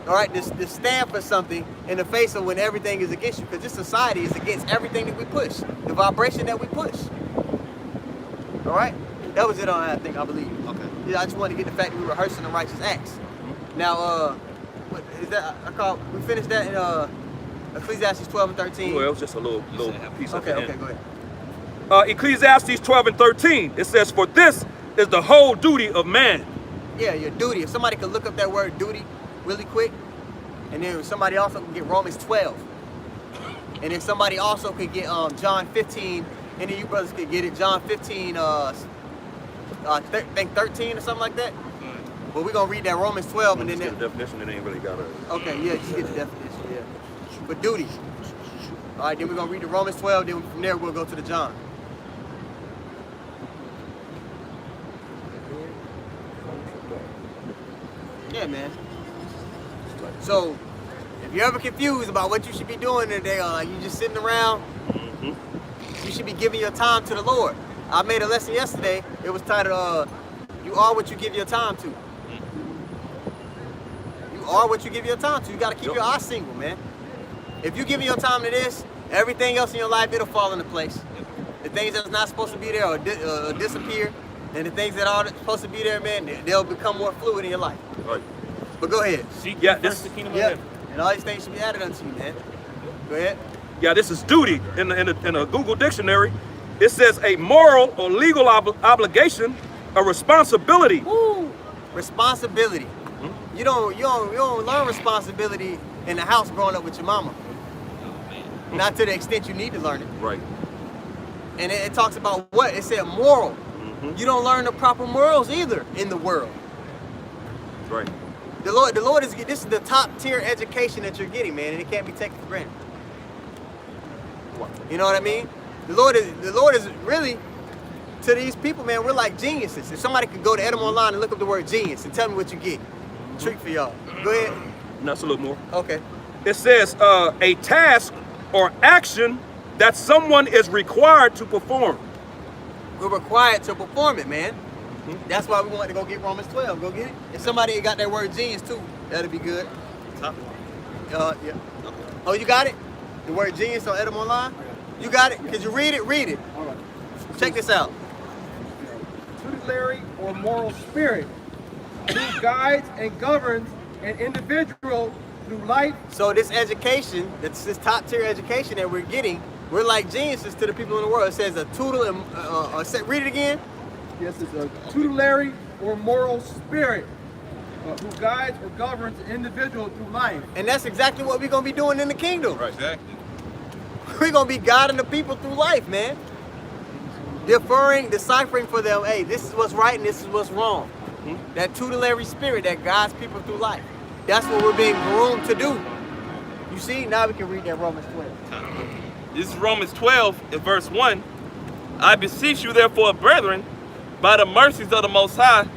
All right? To stand for something in the face of when everything is against you. Because this society is against everything that we push. The vibration that we push. All right? That was it on that thing, I believe. Okay. Yeah, I just wanted to get the fact that we're rehearsing the righteous acts. Now, what is that? We finished that in Ecclesiastes 12 and 13. Well, it was just a little piece of it. Okay, go ahead. Ecclesiastes 12 and 13, it says, for this is the whole duty of man. Yeah, your duty. If somebody could look up that word duty really quick, and then somebody also can get Romans 12. And then somebody also could get John 15, and then you brothers could get it, John 15, I think 13 or something like that. But we're going to read that Romans 12 and then... The definition, it ain't really got a... Okay, yeah, just get the definition, yeah. But duty. All right, then we're going to read the Romans 12, then from there we'll go to the John. Yeah, man. So, if you're ever confused about what you should be doing today, or like you just sitting around, you should be giving your time to the Lord. I made a lesson yesterday. It was titled, "You are what you give your time to." You are what you give your time to. You got to keep your eyes single, man. If you give your time to this, everything else in your life, it'll fall into place. The things that's not supposed to be there will disappear, and the things that are supposed to be there, man, they'll become more fluid in your life. Right. But go ahead. Seek Yeah, first the kingdom of Yeah, heaven. and all these things should be added unto you, man. Go ahead. Yeah, this is duty in a Google dictionary. It says a moral or legal obligation, a responsibility. Woo! Responsibility. You don't learn responsibility in the house growing up with your mama. Not to the extent you need to learn it. Right. And it talks about what? It said moral. You don't learn the proper morals either in the world. Right. The Lord is, this is the top tier education that you're getting, man, and it can't be taken for granted. You know what I mean? The Lord is really, to these people, man, we're like geniuses. If somebody could go to Edom Online and look up the word genius and tell me what you get. Treat for y'all. Go ahead. That's a little more. Okay. It says a task or action that someone is required to perform. We're required to perform it, man. That's why we want to go get Romans 12. Go get it. If somebody got that word genius too, that'd be good. Yeah. Oh, you got it? The word genius on Edom Online? You got it? Could you read it? Read it. All right. Check this out. Tutelary or moral spirit who guides and governs an individual through life. So this education, this top tier education that we're getting, we're like geniuses to the people in the world. It says a tutor, read it again. Yes, it's a tutelary or moral spirit who guides or governs an individual through life. And that's exactly what we're going to be doing in the kingdom. Right, exactly. We're going to be guiding the people through life, man. Deciphering for them, hey, this is what's right and this is what's wrong. That tutelary spirit that guides people through life. That's what we're being groomed to do. You see, now we can read that Romans 12. This is Romans 12 in verse 1. I beseech you therefore, brethren, by the mercies of the Most High,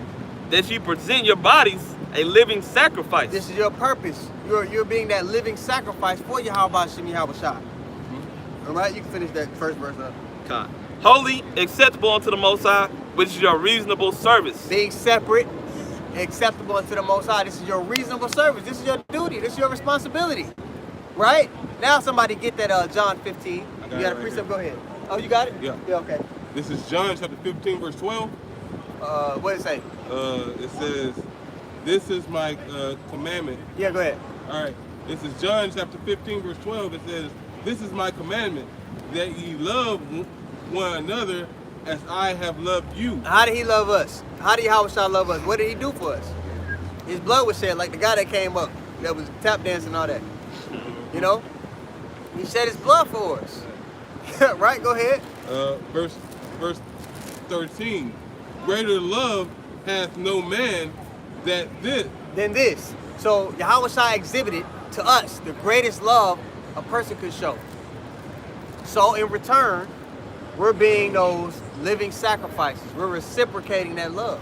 that ye present your bodies a living sacrifice. This is your purpose. You're being that living sacrifice for Yahweh Shem Yahweh Shai. All right, you can finish that first verse up. Con. Holy, acceptable unto the Most High, which is your reasonable service. Being separate, acceptable unto the Most High. This is your reasonable service. This is your duty. This is your responsibility. Right? Now somebody get that John 15. You got a right precept? here. Go ahead. Oh, you got it? Yeah. Yeah, okay. This is John chapter 15, verse 12. What did it say? It says, this is my commandment. Yeah, go ahead. All right. This is John chapter 15, verse 12. It says, this is my commandment, that ye love one another as I have loved you. How did he love us? How did Yahweh Shai love us? What did he do for us? His blood was shed, like the guy that came up, that was tap dancing and all that. You know? He shed his blood for us. Right? Go ahead. Verse 13. Greater love hath no man than this. So Yahweh Shai exhibited to us the greatest love a person could show. So in return, we're being those living sacrifices. We're reciprocating that love.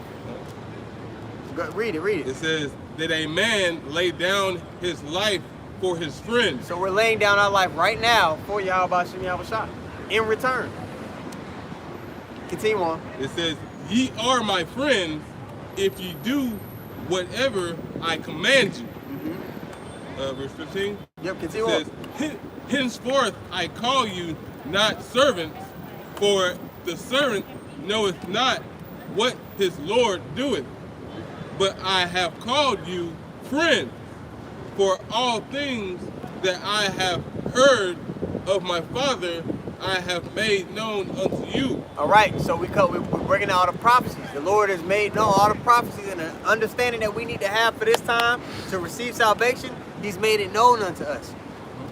Go, read it. It says that a man lay down his life for his friends. So we're laying down our life right now for Yahweh Shem Yahweh Shai. In return. Continue on. It says, ye are my friends if ye do whatever I command you. Verse 15. Yep, continue It on. says, henceforth I call you not servants, for the servant knoweth not what his Lord doeth. But I have called you friends, for all things that I have heard of my Father I have made known unto you. All right, so we're bringing out all the prophecies. The Lord has made known all the prophecies and the understanding that we need to have for this time to receive salvation. He's made it known unto us.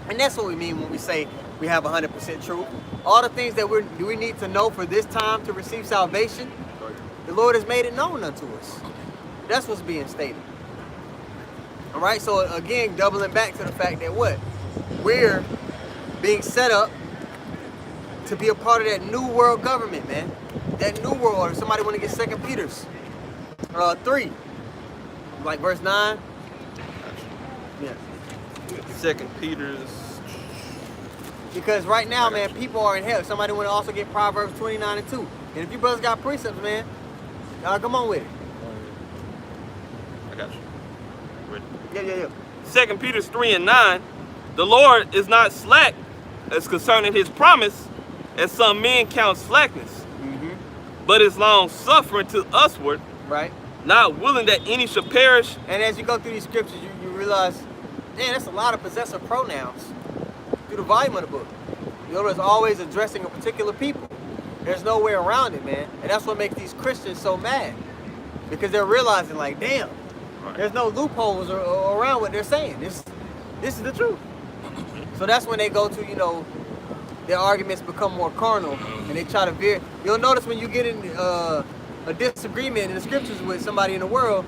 And that's what we mean when we say we have 100% truth. All the things that we need to know for this time to receive salvation, the Lord has made it known unto us. That's what's being stated. All right, so again, doubling back to the fact that what? We're being set up to be a part of that new world government, man. That new world order. Somebody want to get 2 Peter's 3. like verse 9. Yeah. 2 Peter's. Because right now, man, people are in hell. Somebody want to also get Proverbs 29 and 2. And if you brothers got precepts, man, come on with it. I got you. Yeah. 2 Peter 3 and 9, the Lord is not slack as concerning his promise, as some men count slackness, but is long suffering to usward, Right. not willing that any should perish. And as you go through these scriptures, you realize, man, that's a lot of possessive pronouns through the volume of the book. The Lord is always addressing a particular people. There's no way around it, man. And that's what makes these Christians so mad. Because they're realizing, like, damn, there's no loopholes around what they're saying. This is the truth. So that's when they go to, you know, their arguments become more carnal and they try to veer. You'll notice when you get in a disagreement in the scriptures with somebody in the world,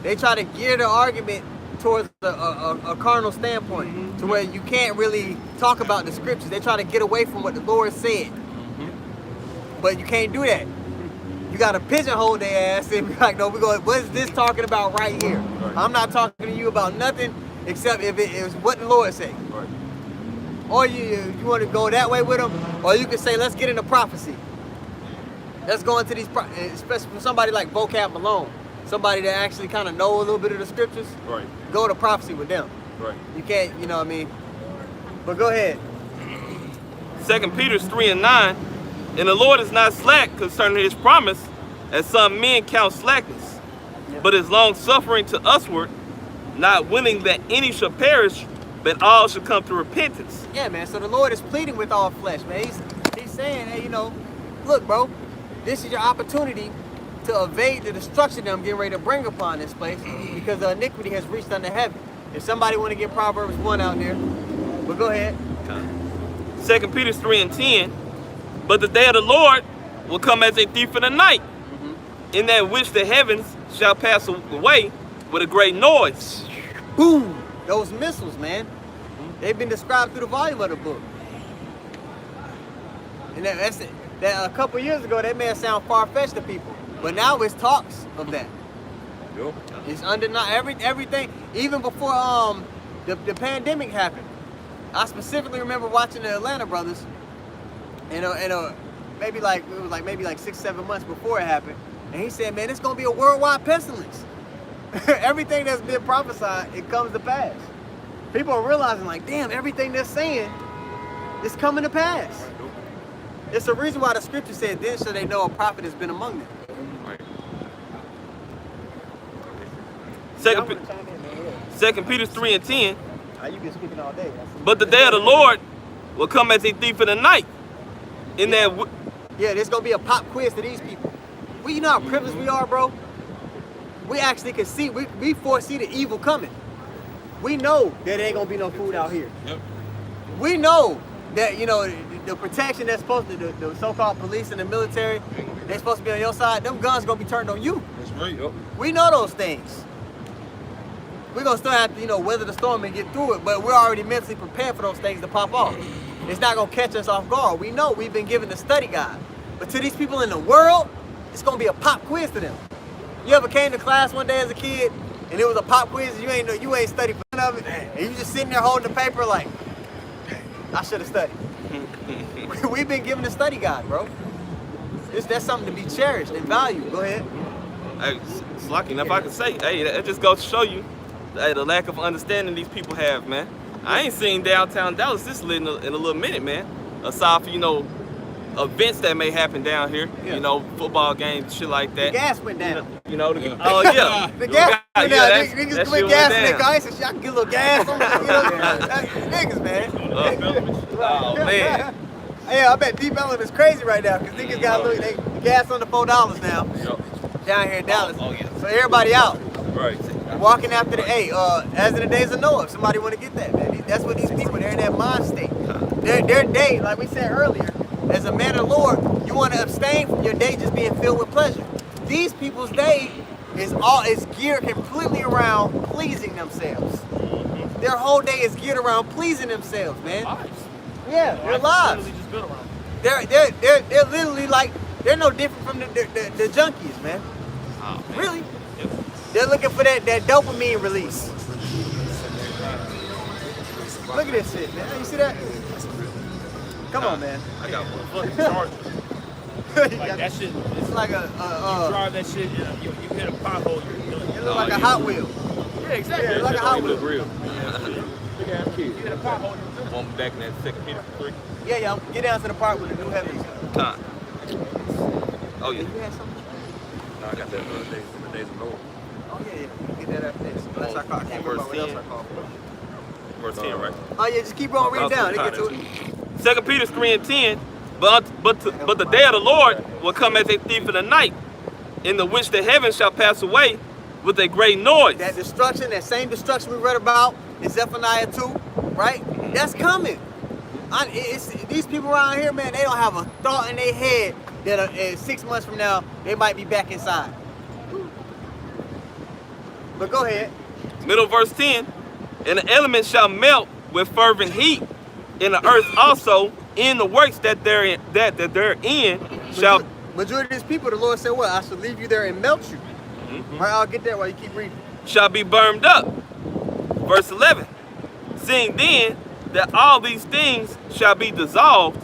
they try to gear the argument towards a carnal standpoint to where you can't really talk about the scriptures. They try to get away from what the Lord said. But you can't do that. You got to pigeonhole their ass and be like, no, we're going, what is this talking about right here? I'm not talking to you about nothing except if it is what the Lord said. Or you want to go that way with them, or you can say, let's get into prophecy. Let's go into these, especially for somebody like Vocab Malone, somebody that actually kind of know a little bit of the scriptures. Right. Go to prophecy with them. Right. You can't, you know what I mean? But go ahead. 2 Peter 3 and 9, and the Lord is not slack concerning his promise, as some men count slackness, but is long suffering to usward, not willing that any should perish, but all should come to repentance. Yeah, man. So the Lord is pleading with all flesh, man. He's saying, hey, you know, look, bro, this is your opportunity to evade the destruction that I'm getting ready to bring upon this place, because the iniquity has reached under heaven. If somebody want to get Proverbs 1 out there, well, go ahead. 2 Peter 3 and 10, but the day of the Lord will come as a thief in the night, in that which the heavens shall pass away with a great noise. Boom! Those missiles, man. They've been described through the volume of the book. And that's it. That a couple years ago, that may sound far-fetched to people, but now it's talks of that. Yep. It's undeniable. Everything, even before the pandemic happened. I specifically remember watching the Atlanta Brothers, and maybe like 6-7 months before it happened, and he said, man, it's gonna be a worldwide pestilence. Everything that's been prophesied, it comes to pass. People are realizing, like, damn, everything they're saying is coming to pass. It's the reason why the scripture said, then shall they know a prophet has been among them. Right. 2 Peter 3 and 10, You've been speaking all day. but the day of the Lord will come as a thief in the night, in that Yeah, there's gonna be a pop quiz to these people. You know how privileged we are, bro? We actually can see, we foresee the evil coming. We know that there ain't gonna be no food out here. Yep. We know that, you know, the protection that's supposed to, the so-called police and the military, they're supposed to be on your side, them guns gonna be turned on you. That's right. Yep. We know those things. We're gonna still have to, you know, weather the storm and get through it, but we're already mentally prepared for those things to pop off. It's not gonna catch us off guard. We know we've been given the study guide. But to these people in the world, it's gonna be a pop quiz to them. You ever came to class one day as a kid and it was a pop quiz and you ain't studied for none of it, and you just sitting there holding the paper like, I should have studied. We've been given the study guide, bro. That's something to be cherished and valued. Go ahead. Hey, Slocky, now if I could say, hey, that just goes to show you the lack of understanding these people have, man. I ain't seen downtown Dallas this lit in a little minute, man. Aside from, you know, events that may happen down here, you know, football games, shit like that. The gas went down. You know, oh yeah. The gas went down. that Niggas shit quit gas went in their down. ice and shit. I can get a little gas on them, you know? Niggas, man. Oh man. Yeah, I bet Deep Ellum is crazy right now because niggas got a little, the gas under $4 now down here in Dallas. Oh yeah. So everybody out. Right. Walking after the as in the days of Noah. If somebody want to get that, man. That's what these people, they're in that mind state. Their day, like we said earlier, as a man of the Lord, you want to abstain from your day just being filled with pleasure. These people's day is geared completely around pleasing themselves. Their whole day is geared around pleasing themselves, man. Yeah, their lives. They're literally like, they're no different from the junkies, man. Oh, man. Really? Yep. They're looking for that dopamine release. Look at this shit, man. You see that? Come on, man. I got one. Fucking charger. Like that shit. It's like a You drive that shit, you hit a pothole, you're done. it look like a Hot Wheel. Yeah, exactly. Yeah, it's like a Hot Wheel. Real. Big ass kid. You hit a pothole, you're done. One back in that 2 Peter 3. Yeah, get down to the part with the new heavens. Time. Oh yeah. You had something? No, I got that days of Noah. Oh yeah. Get that after this. That's our call. I can't remember what else I called for. Verse 10, right? Oh yeah, just keep on reading down. They get to it. 2 Peter 3 and 10. But the day of the Lord will come as a thief in the night, in the which the heavens shall pass away with a great noise. That destruction, that same destruction we read about in Zephaniah 2, right? That's coming. These people around here, man, they don't have a thought in their head that 6 months from now, they might be back inside. But go ahead. Middle verse 10. And the elements shall melt with fervent heat, and the earth also in the works that they're in shall. Majority of these people, the Lord said, "What? I shall leave you there and melt you." Right, I'll get that while you keep reading. Shall be burned up. Verse 11. Seeing then that all these things shall be dissolved,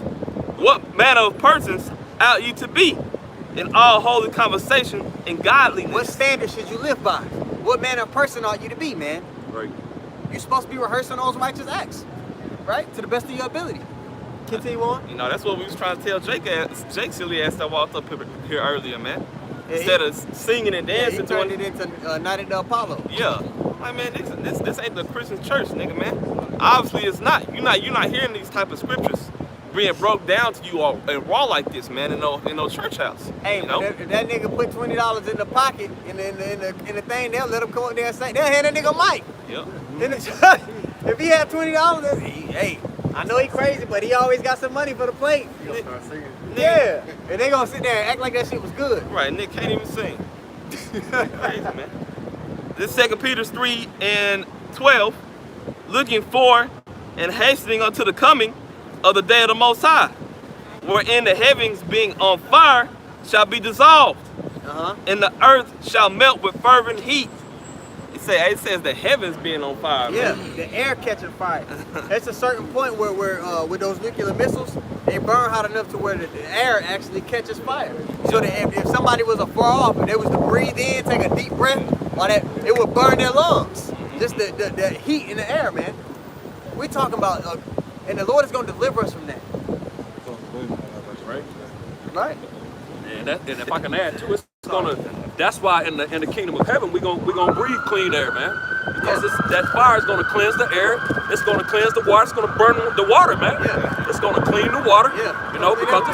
what manner of persons ought you to be in all holy conversation and godliness? What standard should you live by? What manner of person ought you to be, man? Right. You're supposed to be rehearsing those righteous acts, right? To the best of your ability. Continue on. You know, that's what we was trying to tell Jake silly ass that walked up here earlier, man. Yeah, Instead of singing and Yeah, he dancing turned to it into Night at the Apollo. Yeah. Like, man, this ain't the Christian church, nigga, man. Obviously it's not. You're not hearing these type of scriptures being broke down to you all and raw like this, man, in no church house. Hey, you know? if that nigga put $20 in the pocket in the thing, they'll let him come up there and sing. They'll hand that nigga a mic. Yep. If he had $20, hey, I know he crazy, but he always got some money for the plate. Yeah, and they gonna sit there and act like that shit was good. Right, Nick can't even sing. Crazy, man. This 2 Peter 3 and 12, looking for and hastening unto the coming of the day of the Most High, wherein the heavens being on fire shall be dissolved, and the earth shall melt with fervent heat. It says the heavens being on fire. Yeah, Man. the air catching fire. There's a certain point where with those nuclear missiles, they burn hot enough to where the air actually catches fire. So that if somebody was afar off and they was to breathe in, take a deep breath, or that it would burn their lungs. Just the heat in the air, man. We're talking about, and the Lord is going to deliver us from that. Right. Right? And if I can add to it, that's why in the kingdom of heaven we're gonna breathe clean air, man. Because that fire is gonna cleanse the air, it's gonna cleanse the water, it's gonna burn the water, man. Yeah. It's gonna clean the water. Yeah. You know, because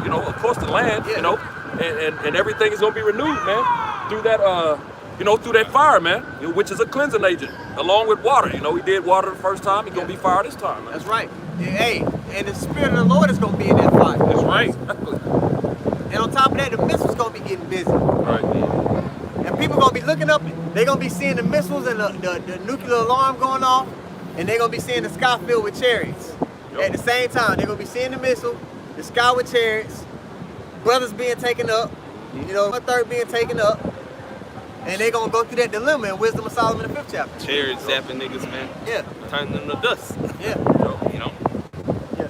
you know, of course the land, you know, and everything is gonna be renewed, man, through that through that fire, man, which is a cleansing agent, along with water. You know, he did water the first time, he's gonna be fire this time, man. That's right. Hey, and the Spirit of the Lord is going to be in that fire. That's right. And on top of that, the missiles going to be getting busy. Right. And people going to be looking up, they're going to be seeing the missiles and the nuclear alarm going off, and they're going to be seeing the sky filled with chariots. At the same time, they're going to be seeing the missile, the sky with chariots, brothers being taken up, you know, 1/3 being taken up, and they're going to go through that dilemma in Wisdom of Solomon, the 5th chapter. Chariots zapping niggas, man. Yeah. Turning them to dust. Yeah. You know? Yeah.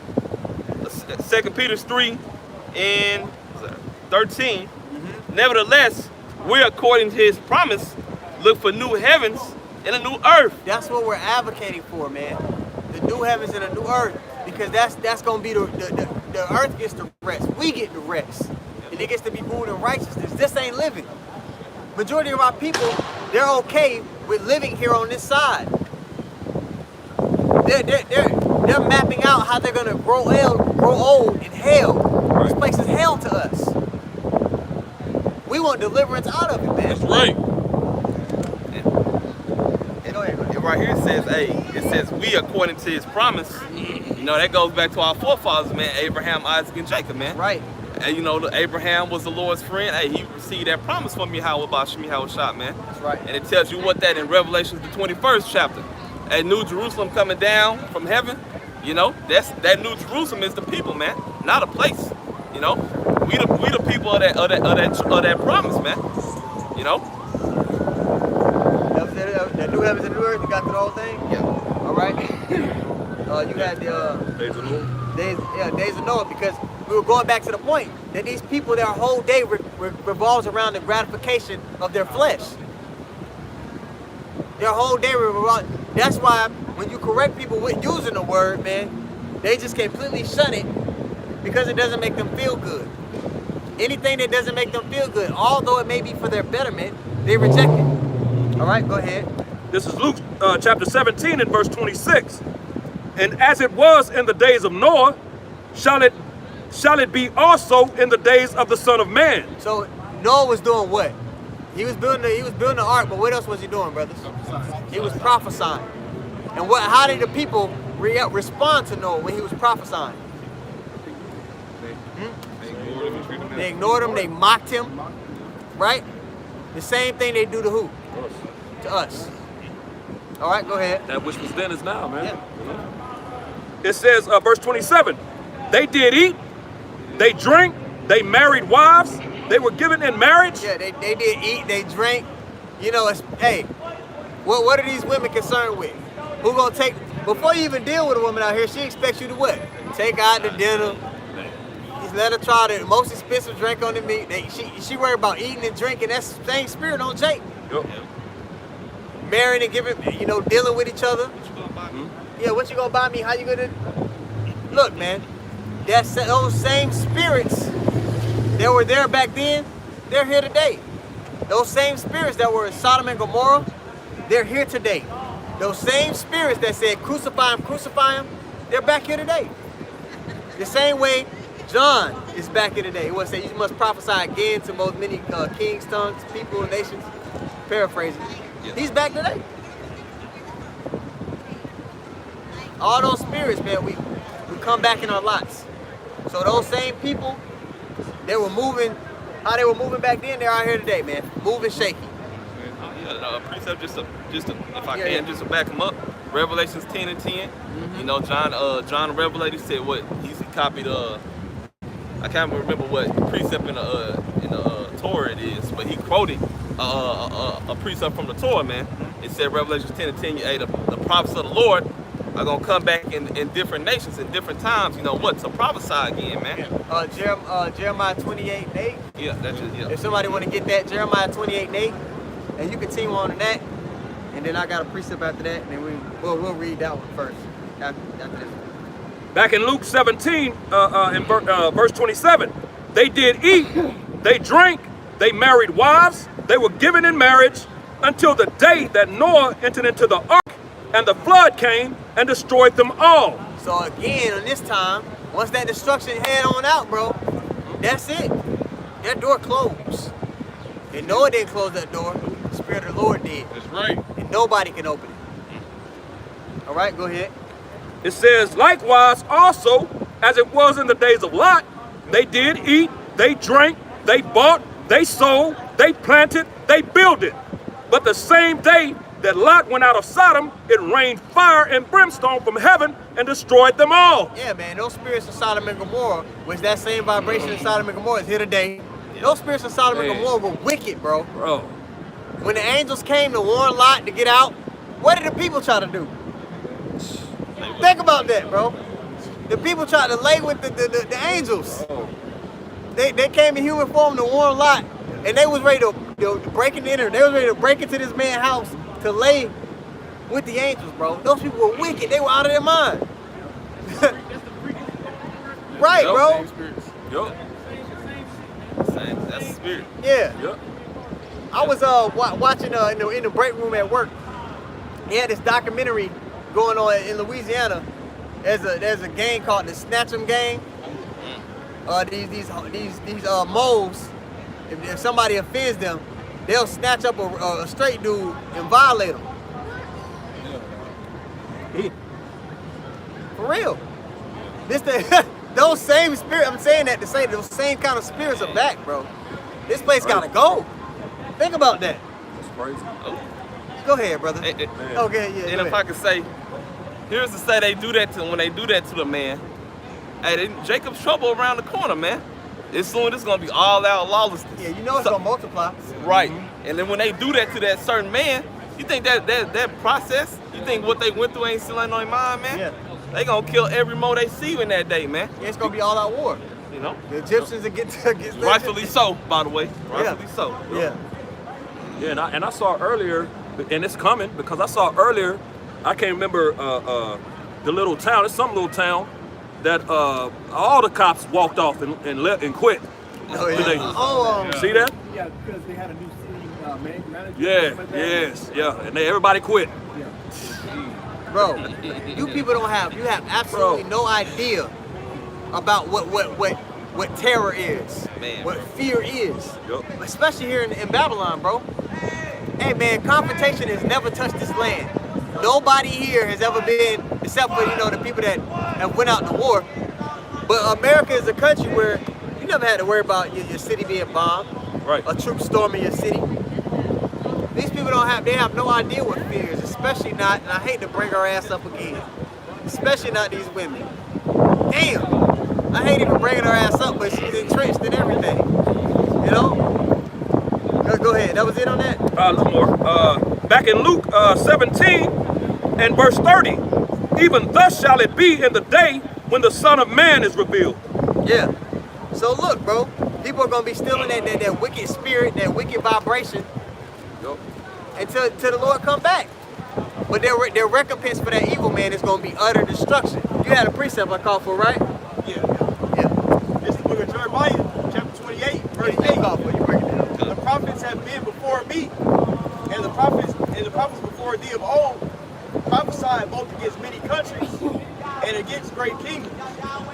2 Peter 3 and 13. Nevertheless, we according to his promise look for new heavens and a new earth. That's what we're advocating for, man. The new heavens and a new earth. Because that's gonna be the earth gets the rest. We get the rest. And it gets to be ruled in righteousness. This ain't living. Majority of our people, they're okay with living here on this side. They're mapping out how they're gonna grow old in hell. This place is hell to us. We want deliverance out of it, man. That's right. And right here it says we according to his promise. You know, that goes back to our forefathers, man, Abraham, Isaac, and Jacob, man. Right. And you know, Abraham was the Lord's friend. Hey, he received that promise from Yahweh Shah, man. That's right. And it tells you what that in Revelation, the 21st chapter. A new Jerusalem coming down from heaven. You know, that new Jerusalem is the people, man, not a place. You know, we the people of that promise, man. You know, That was the new heavens and new earth. You got through the whole thing? Yeah. All right. You had the Days of Noah. days of Noah, because we were going back to the point that these people, their whole day revolves around the gratification of their flesh. Their whole day revolves. That's why when you correct people with using the word, man, they just completely shun it because it doesn't make them feel good. Anything that doesn't make them feel good, although it may be for their betterment, they reject it. All right, go ahead. This is Luke chapter 17 and verse 26. And as it was in the days of Noah, shall it be also in the days of the Son of Man. So Noah was doing what? He was building the ark, but what else was he doing, brothers? He was prophesying. And how did the people respond to Noah when he was prophesying? They ignored him, they mocked him, right? The same thing they do to who? To us. All right, go ahead. That which was then is now, man. Yeah. It says, verse 27, they did eat, they drank, they married wives, they were given in marriage. Yeah, they did eat, they drank. You know, hey, what are these women concerned with? Who gonna take, before you even deal with a woman out here, she expects you to what? Take her out to dinner. Just let her try the most expensive drink on the meat. She worried about eating and drinking. That's the same spirit on Jake. Yep. Marrying and giving, dealing with each other. Yeah, what you gonna buy me? How you gonna? Look, man, those same spirits that were there back then, they're here today. Those same spirits that were in Sodom and Gomorrah, they're here today. Those same spirits that said crucify him, they're back here today. The same way John is back here today. It was say you must prophesy again to most many kings, tongues, people, and nations. Paraphrasing. He's back today. All those spirits, man, we come back in our lots. So those same people, they were moving, how they were moving back then, they're out here today, man. Moving shaky. Precept, just to, if I can, just to back them up. Revelations 10 and 10. You know, John the Revelator said what he copied. I can't remember what precept in the Torah it is, but he quoted a precept from the Torah, man. It said Revelations 10 and 10. Hey, the prophets of the Lord are gonna come back in different nations in different times. You know what? To prophesy again, man. Jeremiah 28 and 8. Yeah, that's just If somebody want to get that, Jeremiah 28 and 8, and you continue on to that, and then I got a precept after that, and then we'll read that one first. After this. Back in Luke 17, in verse 27, they did eat, they drank, they married wives, they were given in marriage until the day that Noah entered into the ark, and the flood came and destroyed them all. So again, on this time, once that destruction head on out, bro, that's it. That door closed. And Noah didn't close that door. The Spirit of the Lord did. That's right. And nobody can open it. All right, go ahead. It says, likewise also, as it was in the days of Lot, they did eat, they drank, they bought, they sold, they planted, they builded. But the same day that Lot went out of Sodom, it rained fire and brimstone from heaven and destroyed them all. Yeah, man, those spirits of Sodom and Gomorrah, which that same vibration in Sodom and Gomorrah is here today. Those spirits of Sodom and Gomorrah were wicked, bro. When the angels came to warn Lot to get out, what did the people try to do? Think about that, bro. The people tried to lay with the angels. They came in human form to warn Lot, and they was ready to break into They was ready to break into this man's house to lay with the angels, bro. Those people were wicked. They were out of their mind. Right, bro. Yup. That's the spirit. Yeah. Yep. I was watching in the break room at work. They had this documentary going on in Louisiana. There's a gang called the Snatch 'em Gang. These moles, if somebody offends them, they'll snatch up a straight dude and violate him. For real. Those same spirits, I'm saying that to say those same kind of spirits are back, bro. This place gotta go. Think about that. That's crazy. Go ahead, brother. Okay, yeah. And if I could say, here's to say they do that to when they do that to the man. Hey, Jacob's trouble around the corner, man. It's soon it's gonna be all out lawlessness. Yeah, you know it's gonna multiply. Right. And then when they do that to that certain man, you think that process, you think what they went through ain't still on their mind, man? Yeah. They gonna kill every mo they see in that day, man. Yeah, it's gonna be all out war. You know? The Egyptians will get Rightfully so, by the way. Rightfully so. Yeah. Yeah, and I saw earlier, and it's coming because I saw earlier. I can't remember the little town. It's some little town that all the cops walked off and left and quit. Oh, yeah. They, see that? Yeah, because they had a new city manager. Yeah, yes, yeah, and everybody quit. Bro, you people you have absolutely no idea about what terror is, Man. what fear is, Yup. especially here in Babylon, bro. Hey man, confrontation has never touched this land. Nobody here has ever been, except for the people that have went out to war. But America is a country where you never had to worry about your city being bombed, Right. a troop storming your city. These people they have no idea what fear is, especially not, and I hate to bring our ass up again, especially not these women. Damn, I hate even bringing her ass up, but she's entrenched in everything, you know? Go ahead, that was it on that? A little more. Back in Luke 17 and verse 30, even thus shall it be in the day when the Son of Man is revealed. Yeah. So look, bro, people are gonna be still in that wicked spirit, that wicked vibration, until the Lord come back. But their recompense for that evil man is gonna be utter destruction. You had a precept I called for, right? Yeah. Yeah. It's the book of Jeremiah, chapter 28, verse Yeah, 8. you called for it. You break it down. The prophets have been before me, and the prophets before thee of old prophesied both against many countries and against great kingdoms,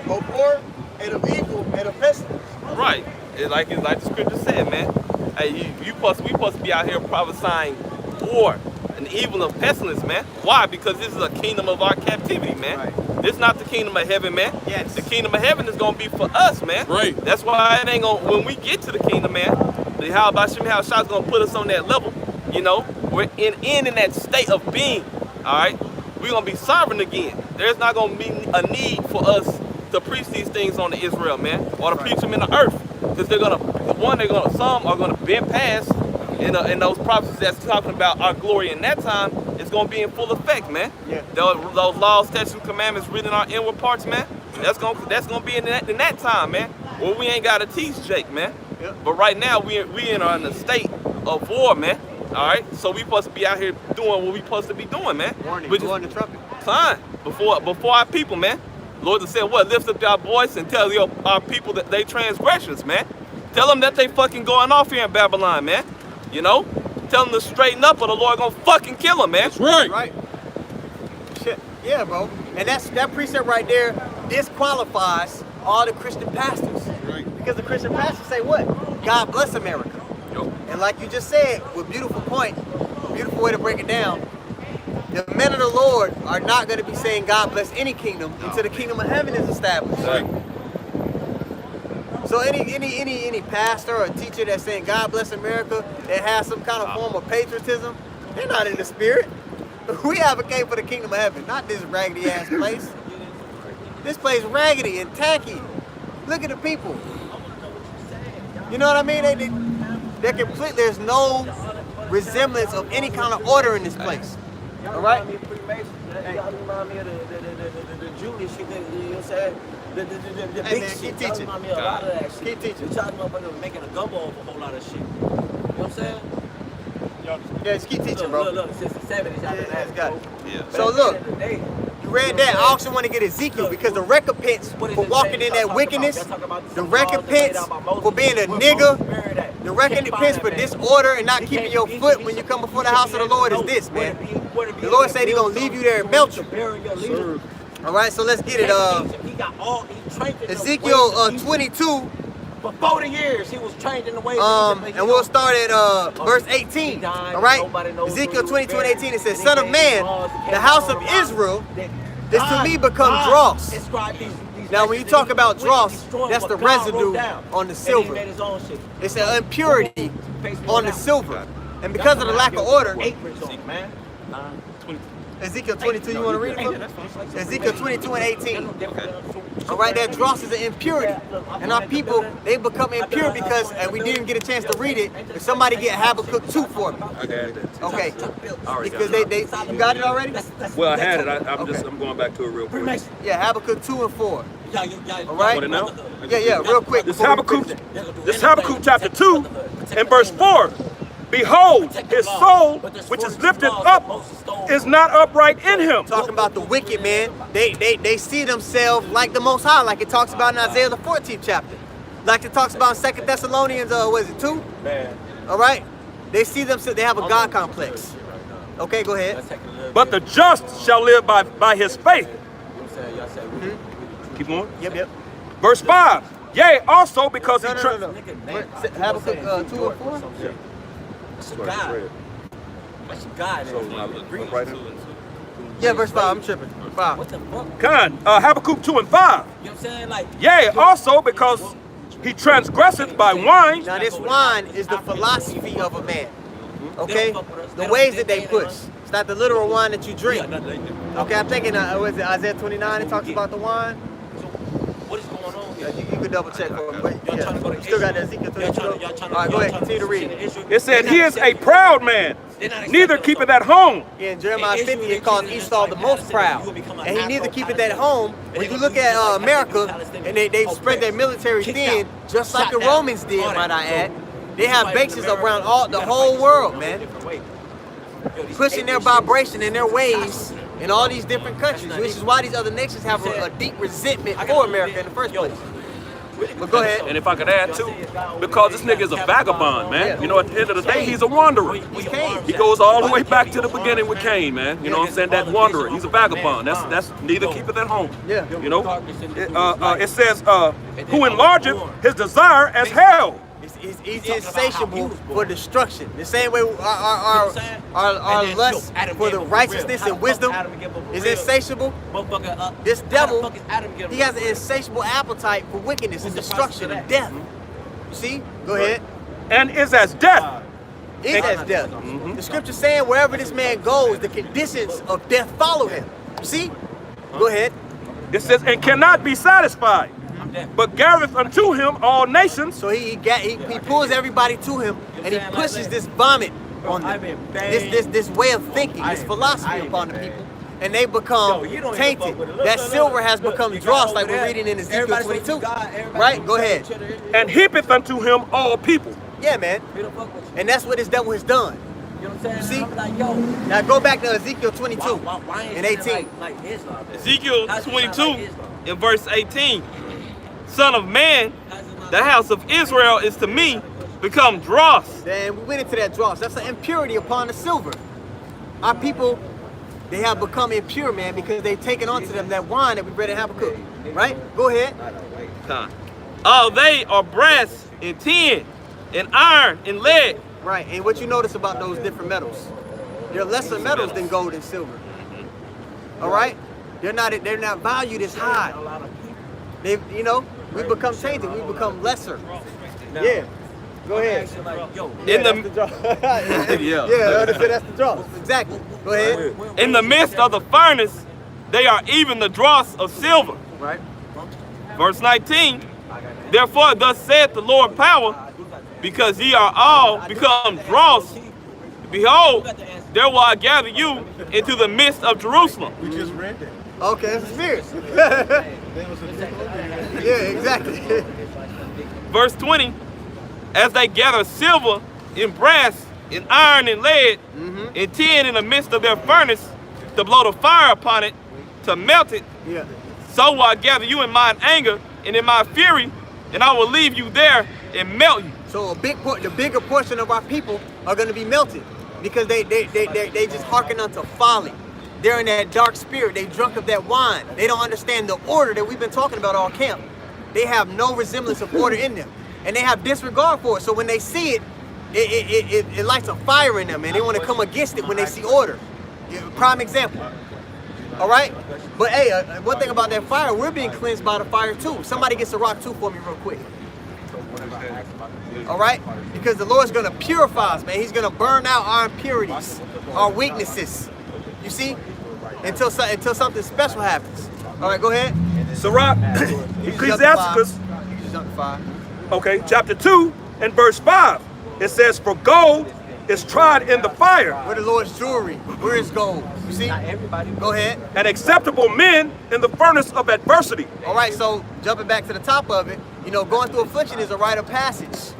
of war and of evil and of pestilence. Right. It's like the scripture said, man. Hey, we supposed to be out here prophesying war and evil and pestilence, man. Why? Because this is a kingdom of our captivity, man. Right. This is not the kingdom of heaven, man. Yes. The kingdom of heaven is gonna be for us, man. Right. That's why it ain't gonna, when we get to the kingdom, man, the how about Shim's gonna put us on that level, you know? We're in that state of being, all right? We're gonna be sovereign again. There's not gonna be a need for us to preach these things on the Israel, man, or to preach them in the earth. Because some are gonna bend past in those prophecies that's talking about our glory in that time. It's gonna be in full effect, man. Yeah. Those laws, statutes, commandments written in our inward parts, man. That's gonna be in that time, man. Well, we ain't gotta teach Jake, man. Yep. But right now we in a state of war, man. All right, so we supposed to be out here doing what we supposed to be doing, man. Warning, Which is blowing the trumpet. fine before our people, man. Lord has said, what? Lift up our voice and tell our people that they transgressions, man. Tell them that they fucking going off here in Babylon, man. You know? Tell them to straighten up or the Lord gonna fucking kill them, man. That's right. Right. Shit. Yeah, bro. And that precept right there disqualifies all the Christian pastors. Right. Because the Christian pastors say what? God bless America. And like you just said, with beautiful point, beautiful way to break it down, the men of the Lord are not going to be saying God bless any kingdom until the kingdom of heaven is established. Right. So any pastor or teacher that's saying God bless America that has some kind of form of patriotism, they're not in the spirit. We advocate for the kingdom of heaven, not this raggedy ass place. This place raggedy and tacky. Look at the people. You know what I mean? They're complete. There's no resemblance of any kind of order in this place. All right? Y'all remind me of the Judas shit, you know what I'm saying? The Hey, big man, shit. keep Y'all teaching. remind me of a lot of that shit. Keep teaching. The child motherfucker was making a gumbo of a whole lot of shit. You know what I'm saying? Yeah, just keep teaching, bro. Look, since the 70s, y'all been Yeah, it's got it. Yeah. So look, you read that. I also want to get Ezekiel because the recompense for walking in that wickedness, the recompense for being a nigga, the recompense for disorder and not keeping your foot when you come before the house of the Lord is this, man. The Lord said He's gonna leave you there and melt you. All right, so let's get it. Ezekiel 22. For 40 years, he was trained in the ways. And we'll start at verse 18. All right, Ezekiel 22 and 18. It says, "Son of man, the house of Israel is to me become dross." Now, when you talk about dross, that's the residue on the silver. It's an impurity on the silver. And because of the lack of order, Ezekiel 22, you want to read it? Ezekiel 22 and 18. All right, that dross is an impurity. And our people, they become impure because, and we didn't get a chance to read it, if somebody get Habakkuk 2 for me. Okay. Because they you got it already? Well, I had it. I'm going back to it real quick. Yeah, Habakkuk 2 and 4. All right? Want to know? Yeah, real quick. This Habakkuk chapter 2 and verse 4. Behold, his soul, which is lifted up, is not upright in him. Talking about the wicked, man. They see themselves like the Most High, like it talks about in Isaiah the 14th chapter. Like it talks about in 2 Thessalonians, what is it, 2? Man. All right? They see themselves, they have a God complex. Okay, go ahead. But the just shall live by his faith. Keep going. Yep. Verse 5. Yea, also because he... No. Habakkuk 2 and 4? Yeah, verse 5, I'm tripping. 5. What the fuck? Habakkuk 2 and 5. You know what I'm saying? Like, Yea, also because he transgresseth by wine. Now this wine is the philosophy of a man. Okay? The ways that they push. It's not the literal wine that you drink. Okay, I'm thinking, what is it, Isaiah 29, it talks about the wine. what is going on here? You can double check for me. But yeah, you still got that Ezekiel 22. All right, go ahead, continue to read. It said, he is a proud man, neither keepeth at home. Yeah, in Jeremiah 50, it calls Esau the most proud. And he neither keepeth at home. When you look at America, and they spread their military thin, just like the Romans did, might I add. They have bases around the whole world, man. Pushing their vibration and their ways in all these different countries, which is why these other nations have a deep resentment for America in the first place. But go ahead. And if I could add too, because this nigga is a vagabond, man. You know, at the end of the day, he's a wanderer. He goes all the way back to the beginning with Cain, man. You know what I'm saying? That wanderer. He's a vagabond. That's neither keepeth at home. Yeah. You know? It says, who enlargeth his desire as hell. He's insatiable for destruction. The same way our lust for the righteousness and wisdom is insatiable. This devil, he has an insatiable appetite for wickedness and destruction and death. You see? Go ahead. And is as death. Is as death. The scripture saying wherever this man goes, the conditions of death follow him. You see? Go ahead. It says, and cannot be satisfied, but gathereth unto him all nations. So he pulls everybody to him, and he pushes this vomit on them, this way of thinking, this philosophy upon the people, and they become tainted. That silver has become dross, like we're reading in Ezekiel 22. Right? Go ahead. And heapeth unto him all people. Yeah, man. And that's what this devil has done. You see? Now go back to Ezekiel 22 and 18. Ezekiel 22 in verse 18. Son of man, the house of Israel is to me become dross. Then we went into that dross. That's an impurity upon the silver. Our people, they have become impure, man, because they've taken onto them that wine that we read in Habakkuk. Right? Go ahead. All they are brass and tin and iron and lead. Right. And what you notice about those different metals, they're lesser metals than gold and silver. All right? They're not valued as high. They, you know, we become tainted. We become lesser. Yeah. Go ahead. In the that's the dross. Exactly. Go ahead. In the midst of the furnace, they are even the dross of silver. Right. Verse 19. Therefore, thus saith the Lord power, because ye are all become dross. Behold, there will I gather you into the midst of Jerusalem. We just read that. Okay, that's the spirit. Yeah, exactly. Verse 20, as they gather silver and brass and iron and lead and tin in the midst of their furnace to blow the fire upon it, to melt it, so will I gather you in mine anger and in my fury, and I will leave you there and melt you. So the bigger portion of our people are going to be melted because they just hearken unto folly. They're in that dark spirit. They drunk of that wine. They don't understand the order that we've been talking about all camp. They have no resemblance of order in them. And they have disregard for it. So when they see it, it lights a fire in them, and they want to come against it when they see order. Prime example. All right? But hey, one thing about that fire, we're being cleansed by the fire too. Somebody gets a rock too for me real quick. All right? Because the Lord's going to purify us, man. He's going to burn out our impurities, our weaknesses. You see? until something special happens. All right, go ahead. Sirach, Ecclesiasticus, You just jumped to 5. okay, chapter 2 and verse 5. It says, for gold is tried in the fire, Where the Lord's jewelry? Where is gold? You see? Go ahead. and acceptable men in the furnace of adversity. All right, so jumping back to the top of it, you know, going through affliction is a rite of passage.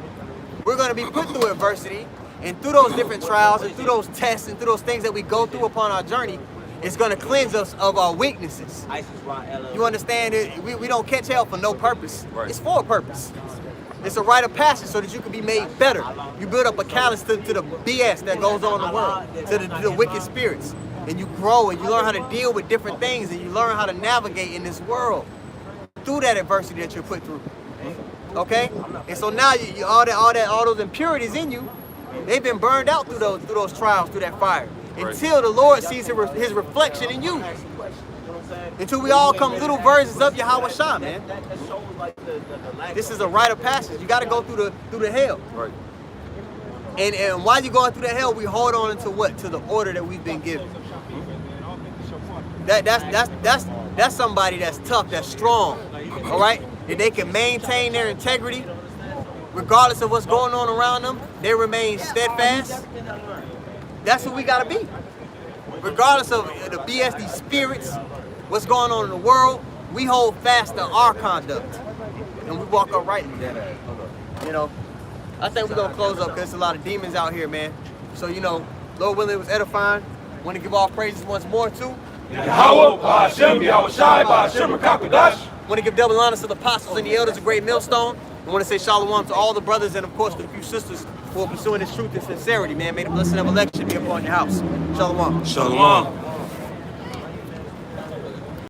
We're going to be put through adversity, and through those different trials and through those tests and through those things that we go through upon our journey, it's going to cleanse us of our weaknesses. You understand it? We don't catch hell for no purpose. Right. It's for a purpose. It's a rite of passage so that you can be made better. You build up a callus to the BS that goes on in the world, to the wicked spirits. And you grow and you learn how to deal with different things and you learn how to navigate in this world through that adversity that you're put through. Okay? And so now you all those impurities in you, they've been burned out through those trials, through that fire. Until the Lord sees his reflection in you. Until we all come little versions of Yahweh Shah, man. This is a rite of passage. You got to go through the hell. Right. And while you're going through the hell, we hold on to what? To the order that we've been given. That's somebody that's tough, that's strong. All right? That they can maintain their integrity regardless of what's going on around them. They remain steadfast. That's who we gotta be. Regardless of the BS, these spirits, what's going on in the world, we hold fast to our conduct. And we walk uprightly. You know, I think we're gonna close up because there's a lot of demons out here, man. So, you know, Lord willing, it was edifying. Want to give all praises once more too. Yahweh, Ba'ashem, Yahweh Shai, Ba'ashem, Rakakodash. Want to give double honors to the apostles and the elders of Great Millstone. I want to say shalom to all the brothers and of course to the few sisters who are pursuing this truth and sincerity, man. May the blessing of election be upon your house. Shalom. Shalom.